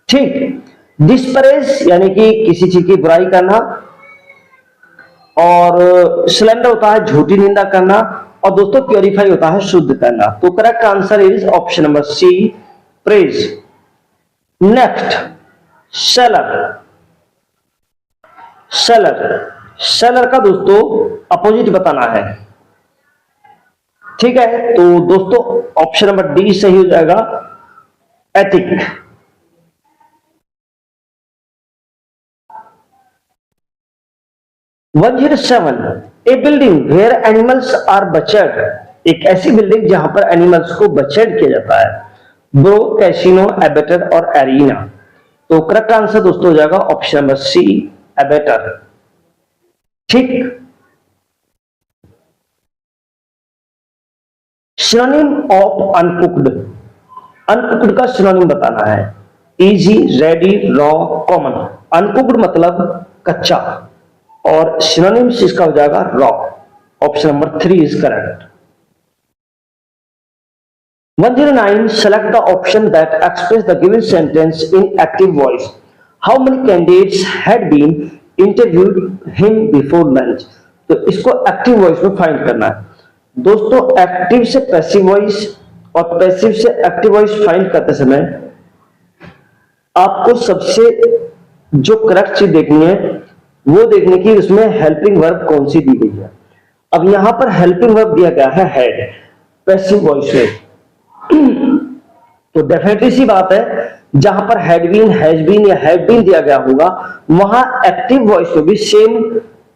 ठीक। डिस्परेज यानी कि किसी चीज की बुराई करना, और स्लेंडर होता है झूठी निंदा करना, और दोस्तों प्योरीफाई होता है शुद्ध करना। तो correct answer is option number C, praise. Next seller, seller, seller का दोस्तों अपोजिट बताना है, ठीक है। तो दोस्तों ऑप्शन नंबर डी सही हो जाएगा, ethic. 107 a building where animals are butchered, एक ऐसी बिल्डिंग जहां पर एनिमल्स को बचर्ड किया जाता है। ब्रो, कैसीनो, एबेटर और एरिना। तो करेक्ट आंसर दोस्तों हो जाएगा ऑप्शन नंबर सी, एबेटर, ठीक। सिनोनिम ऑफ अनकुक्ड, अनकुक्ड का सिनोनिम बताना है, easy, ready, raw, common. Uncooked मतलब कच्चा, और सिनोनिम्स इसका हो जाएगा raw, option number 3 is correct. 109 select the option that express the given sentence in active voice. How many candidates had been interviewed him before lunch. तो इसको active voice में find करना है। दोस्तों एक्टिव से पैसिव वॉइस और passive से active voice find करते समय आपको सबसे जो करेक्ट चीज देखनी है वो देखने की उसमें हेल्पिंग वर्ब कौन सी दी गई है। अब यहां पर हेल्पिंग वर्ब दिया गया है हेड, पैसिव वॉइस में, तो डेफिनेटली सी बात है जहां पर हैड बीन, हैज बीन या हैव बीन दिया गया होगा वहां एक्टिव वॉइस में भी सेम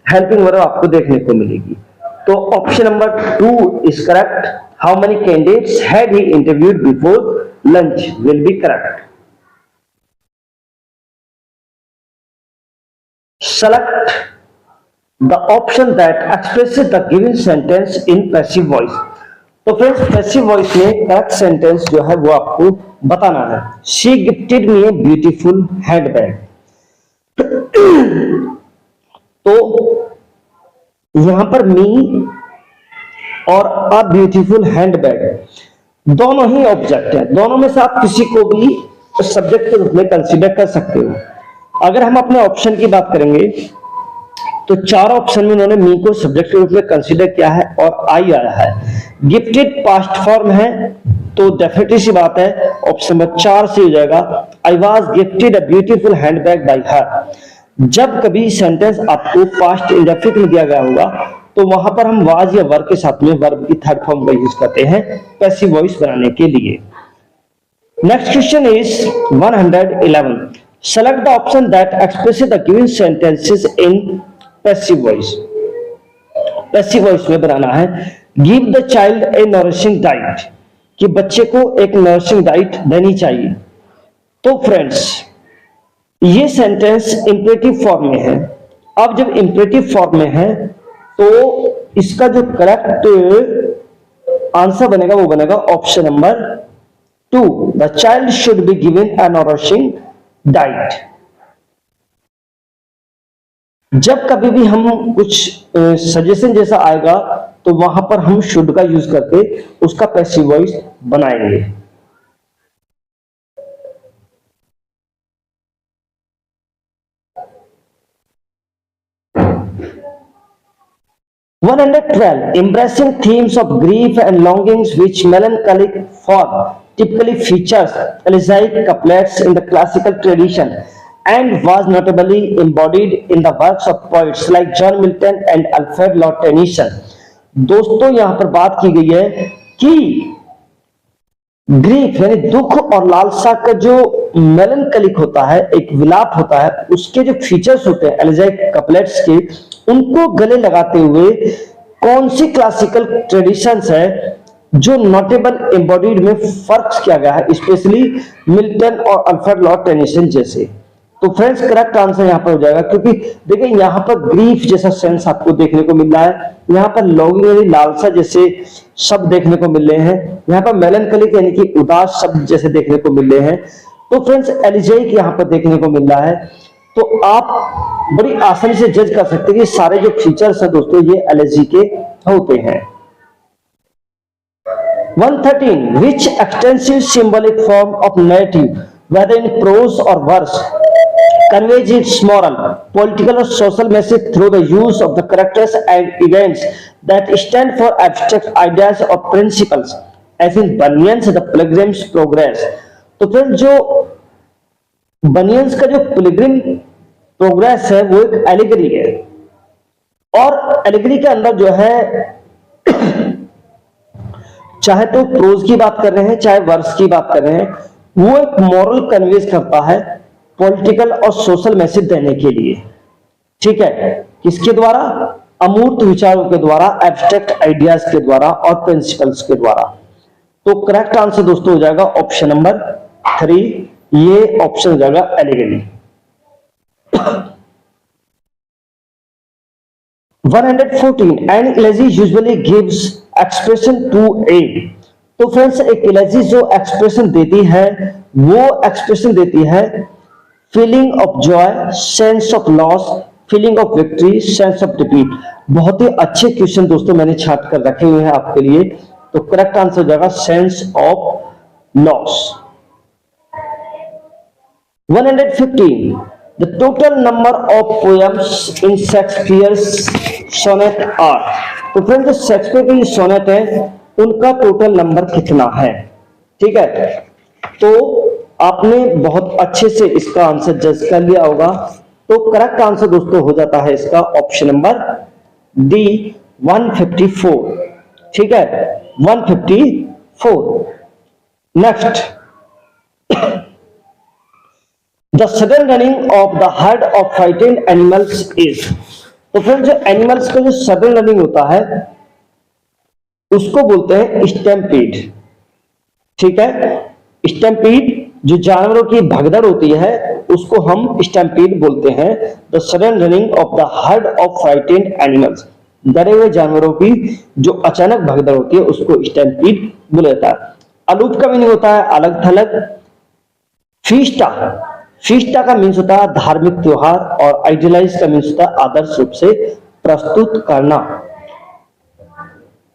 हेल्पिंग वर्ब आपको देखने को मिलेगी। तो option number 2 is correct, How many candidates had he interviewed before lunch will be correct. Select the option that expresses the given sentence in passive voice. तो friends passive voice में correct sentence जो है वो आपको बताना है. She gifted me a beautiful handbag. तो यहां पर मी और अ ब्यूटीफुल हैंडबैग दोनों ही ऑब्जेक्ट है. दोनों में से आप किसी को भी सब्जेक्ट के रूप में कंसीडर कर सकते हो. अगर हम अपने ऑप्शन की बात करेंगे तो चार ऑप्शन में उन्होंने मी को सब्जेक्ट के रूप में कंसीडर किया है और आई आया है. गिफ्टेड पास्ट फॉर्म है तो डेफिनेटली सी बात है ऑप्शन नंबर 4 से हो जाएगा. I was gifted a beautiful handbag bye हर. जब कभी सेंटेंस आपको पास्ट इंडेफिनिट में दिया गया होगा तो वहां पर हम वाज या वर के साथ में वर्ब की थर्ड फॉर्म का यूज करते हैं पैसिव वॉइस बनाने के लिए. Next question is 111. Select the option that expresses the given sentences in passive voice. Passive voice में बनाना है give the child a nourishing diet, कि बच्चे को एक नरिशिंग डाइट देनी चाहिए. तो फ्रेंड्स ये सेंटेंस इंपरेटिव फॉर्म में है. अब जब इंपरेटिव फॉर्म में है तो इसका जो करेक्ट आंसर बनेगा वो बनेगा option number 2. The child should be given a nourishing diet. जब कभी भी हम कुछ सजेशन जैसा आएगा तो वहां पर हम शुड का यूज करके उसका पैसिव वॉइस बनाएंगे. Embracing themes of grief and longings which melancholic form typically features elegiac couplets in the classical tradition and was notably embodied in the works of poets like John Milton and Alfred Lord Tennyson. दोस्तों यहां पर बात की गई है कि grief यानी दुख और लालसा का जो मेलनकलिक होता है, एक विलाप होता है, उसके जो फीचर्स होते हैं एलिजाइक कपलेट्स के, उनको गले लगाते हुए कौन सी क्लासिकल ट्रेडिशंस है जो नोटेबल एम्बॉडीड में फर्क किया गया है, स्पेशली मिल्टन और अल्फ्रेड लॉर्ड टेनिसन जैसे. तो फ्रेंड्स करेक्ट आंसर यहां पर हो जाएगा, क्योंकि देखिए यहां पर ग्रीफ जैसा सेंस आपको देखने को मिल रहा है, यहां पर लॉन्गिंग यानी लालसा जैसे शब्द देखने को मिल रहे हैं, यहां पर मेलनकलिक यानी कि उदास शब्द जैसे देखने को मिल रहे हैं. तो फ्रेंड्स एलिजाइक यहां पर देखने को मिल रहा है. तो आप बड़ी आसानी से जज कर सकते हैं कि सारे जो फीचर्स है दोस्तों ये एलिजी के होते हैं. 113. Which extensive symbolic form of narrative, whether in prose or verse, conveys its moral, political or social message through the use of the characters and events that stand for abstract ideas or principles, as in Bunyan's The Pilgrim's Progress. तो फिर जो बनियंस का जो Pilgrim progress है वो एक allegory है, और एलिगरी के अंदर जो है चाहे तो प्रोज की बात कर रहे हैं चाहे वर्स की बात कर रहे हैं, वो एक मॉरल कन्वेज करता है पॉलिटिकल और सोशल मैसेज देने के लिए. ठीक है, किसके द्वारा? अमूर्त विचारों के द्वारा, एब्स्ट्रैक्ट आइडियाज के द्वारा और प्रिंसिपल्स के द्वारा. तो करेक्ट आंसर दोस्तों हो जाएगा ऑप्शन नंबर 3. ये ऑप्शन हो जाएगा allegory. 114. An elegy usually gives expression to a. तो फ्रेंड्स एक एलिजी जो एक्सप्रेशन देती है वो एक्सप्रेशन देती है feeling of Joy, sense of loss, feeling of victory, sense of defeat. बहुत ही अच्छे क्वेश्चन दोस्तों मैंने छाट कर रखे हुए हैं आपके लिए. तो करेक्ट आंसर हो जाएगा sense of loss. 115. The total number of poems in Shakespeare's sonnet are. तो फ्रेंड्स शेक्सपियर के सोनेट है उनका टोटल नंबर कितना है? ठीक है, तो आपने बहुत अच्छे से इसका आंसर जज कर लिया होगा. तो करेक्ट आंसर दोस्तों हो जाता है इसका ऑप्शन नंबर डी 154. ठीक है, 154. Next, the sudden running of the heard of frightened animals is. तो फ्रेंड्स जो एनिमल्स का जो सडन रनिंग होता है उसको बोलते हैं स्टैम्पीड। ठीक है, स्टैम्पीड जो जानवरों की भगदड़ होती है उसको हम स्टैम्पीड बोलते हैं। The sudden running of the heard of frightened animals, डरे हुए जानवरों की जो अचानक भगदड़ होती है उसको स्टैम्पीड बोला जाता है। अलूप का मीनिंग होता है अलग थलग। फीस्टा, फीस्टा का मीन्स होता है धार्मिक त्योहार, और आइडियलाइज का मीन्स होता है आदर्श रूप से प्रस्तुत करना।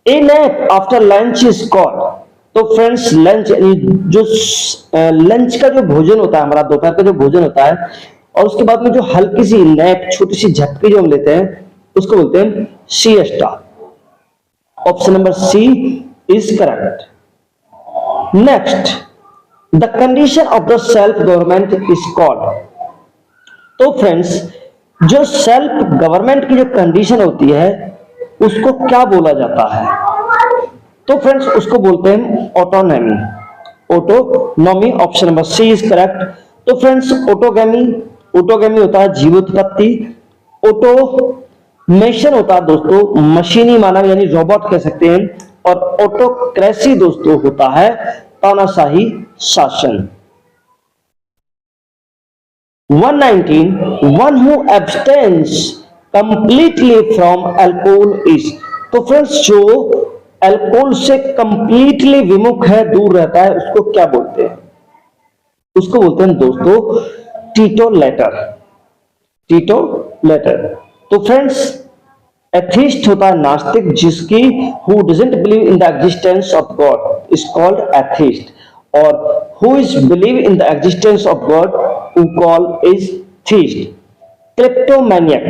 A nap after lunch is called, तो फ्रेंड्स लंच जो लंच का जो भोजन होता है, हमारा दोपहर का जो भोजन होता है, और उसके बाद में जो हल्की सी नैप, छोटी सी झपकी जो हम लेते हैं उसको बोलते हैं siesta. Option number C is correct. Next, the condition of the self government is called, तो फ्रेंड्स जो सेल्फ गवर्नमेंट की जो कंडीशन होती है उसको क्या बोला जाता है? तो फ्रेंड्स उसको बोलते हैं autonomy, autonomy. Option number C is correct. तो फ्रेंड्स ऑटोगैमी, ऑटोगैमी होता है जीवोत्पत्ति। ऑटोमेशन होता है दोस्तों मशीनी मानव यानी रोबोट कह सकते हैं। और ऑटोक्रेसी दोस्तों होता है तानाशाही शासन। 119, one who abstains completely from alcohol is, तो फ्रेंड्स जो अल्कोहल से कंप्लीटली विमुख है, दूर रहता है, उसको क्या बोलते हैं? उसको बोलते हैं दोस्तों टीटोलेटर, टीटोलेटर। तो फ्रेंड्स एथिस्ट होता है नास्तिक, जिसकी who doesn't believe in the existence of God is called atheist, और who is believe in the existence of God who call is theist। क्लेप्टोमैनियक,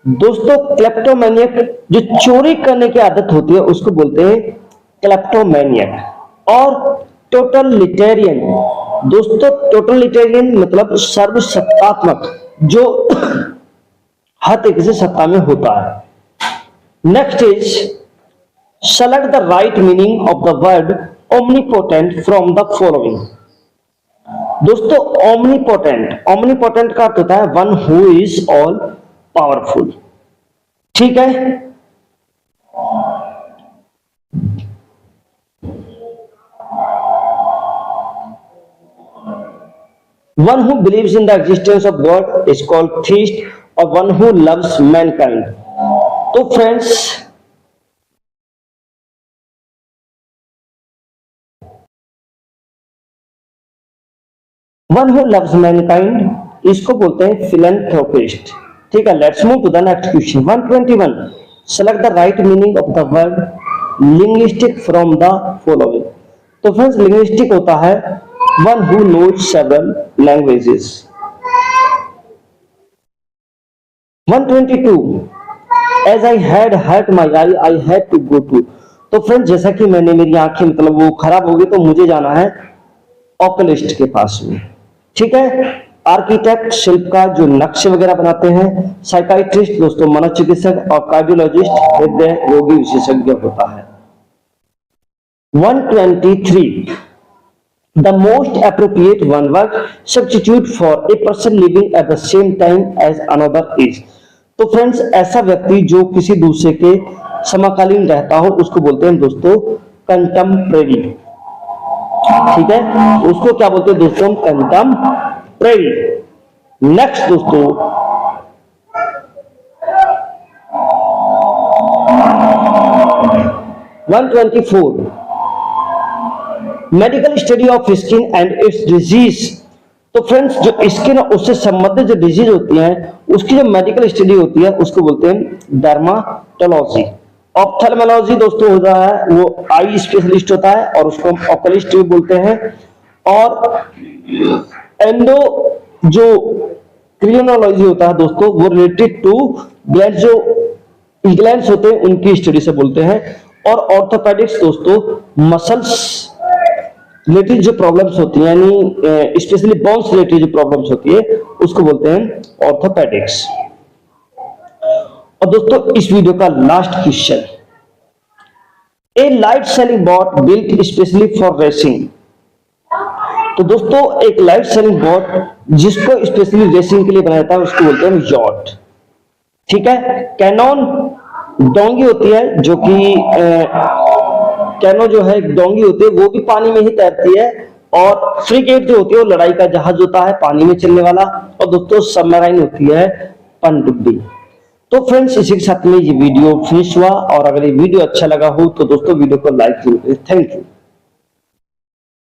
दोस्तों क्लेप्टोमैनियक जो चोरी करने की आदत होती है उसको बोलते हैं क्लेप्टोमैनियक। और टोटलिटेरियन, दोस्तों टोटलिटेरियन मतलब सर्वसत्तात्मक, जो हर तरीके से सत्ता में होता है। Next is select the right meaning of the word omnipotent from the following। दोस्तों omnipotent, omnipotent का अर्थ होता है one who is all powerful। ठीक है, one who believes in the existence of God is called theist, और one who loves mankind। तो friends one who loves mankind इसको बोलते हैं फिलैंथ्रोपिस्ट। ठीक है, let's move to the next question. 121, select the right meaning of the word linguistic from the following. तो friends linguistic होता है one who knows several languages. 122, As I had hurt my eye, I had to go to। तो friend जैसा कि मैंने मेरी आंखें मतलब वो खराब हो गई तो मुझे जाना है ओकुलिस्ट के पास में। ठीक है, आर्किटेक्ट शिल्पकार जो नक्शे वगैरह बनाते हैं, साइकाइट्रिस्ट दोस्तों मनोचिकित्सक, और कार्डियोलॉजिस्ट हृदय रोगी विशेषज्ञ होता है। 123, the most appropriate one word substitute for a person living at the same time as another is। तो फ्रेंड्स ऐसा व्यक्ति जो किसी दूसरे के समकालीन रहता हो उसको बोलते हैं दोस्तों कंटेम्परेरी। ठीक है, उसको क्या बोलते हैं दोस्तों कंटेम्परेरी। नेक्स्ट दोस्तों 124, medical study of skin and it's disease. तो फ्रेंड्स जो स्किन और उससे संबंधित जो डिजीज होती हैं उसकी जो मेडिकल स्टडी होती है उसको बोलते हैं डर्माटोलॉजी। ऑप्थेल्मोलॉजी दोस्तों होता है वो आई स्पेशलिस्ट होता है और उसको हम ऑक्युलिस्ट भी बोलते हैं। और एंडो जो क्रिमिनोलॉजी होता है दोस्तों वो रिलेटेड टू ग्लैंड, जो ग्लैंड्स होते हैं उनकी स्टडी से बोलते हैं। और ऑर्थोपेडिक्स दोस्तों मसल्स रिलेटेड जो प्रॉब्लम्स होती हैं यानी स्पेशली बोन्स रिलेटेड जो प्रॉब्लम्स होती है उसको बोलते हैं ऑर्थोपेडिक्स। और दोस्तों इस वीडियो का last question, A light sailing boat built specially for racing. तो दोस्तों एक लाइट सेलिंग बोट जिसको स्पेशली रेसिंग के लिए बनाया था उसको बोलते हैं यॉट। ठीक है, कैनॉन डोंगी होती है जो कि कैनो जो है डोंगी होती है वो भी पानी में ही तैरती है, और फ्रिगेट जो होती है वो लड़ाई का जहाज होता है पानी में चलने वाला, और दोस्तों सबमराइन होती है पनडुब्बी। तो फ्रेंड्स इसी के साथ में ये वीडियो फिनिश हुआ, और अगर ये वीडियो अच्छा लगा हो तो दोस्तों वीडियो को लाइक जरूर करें। Thank you.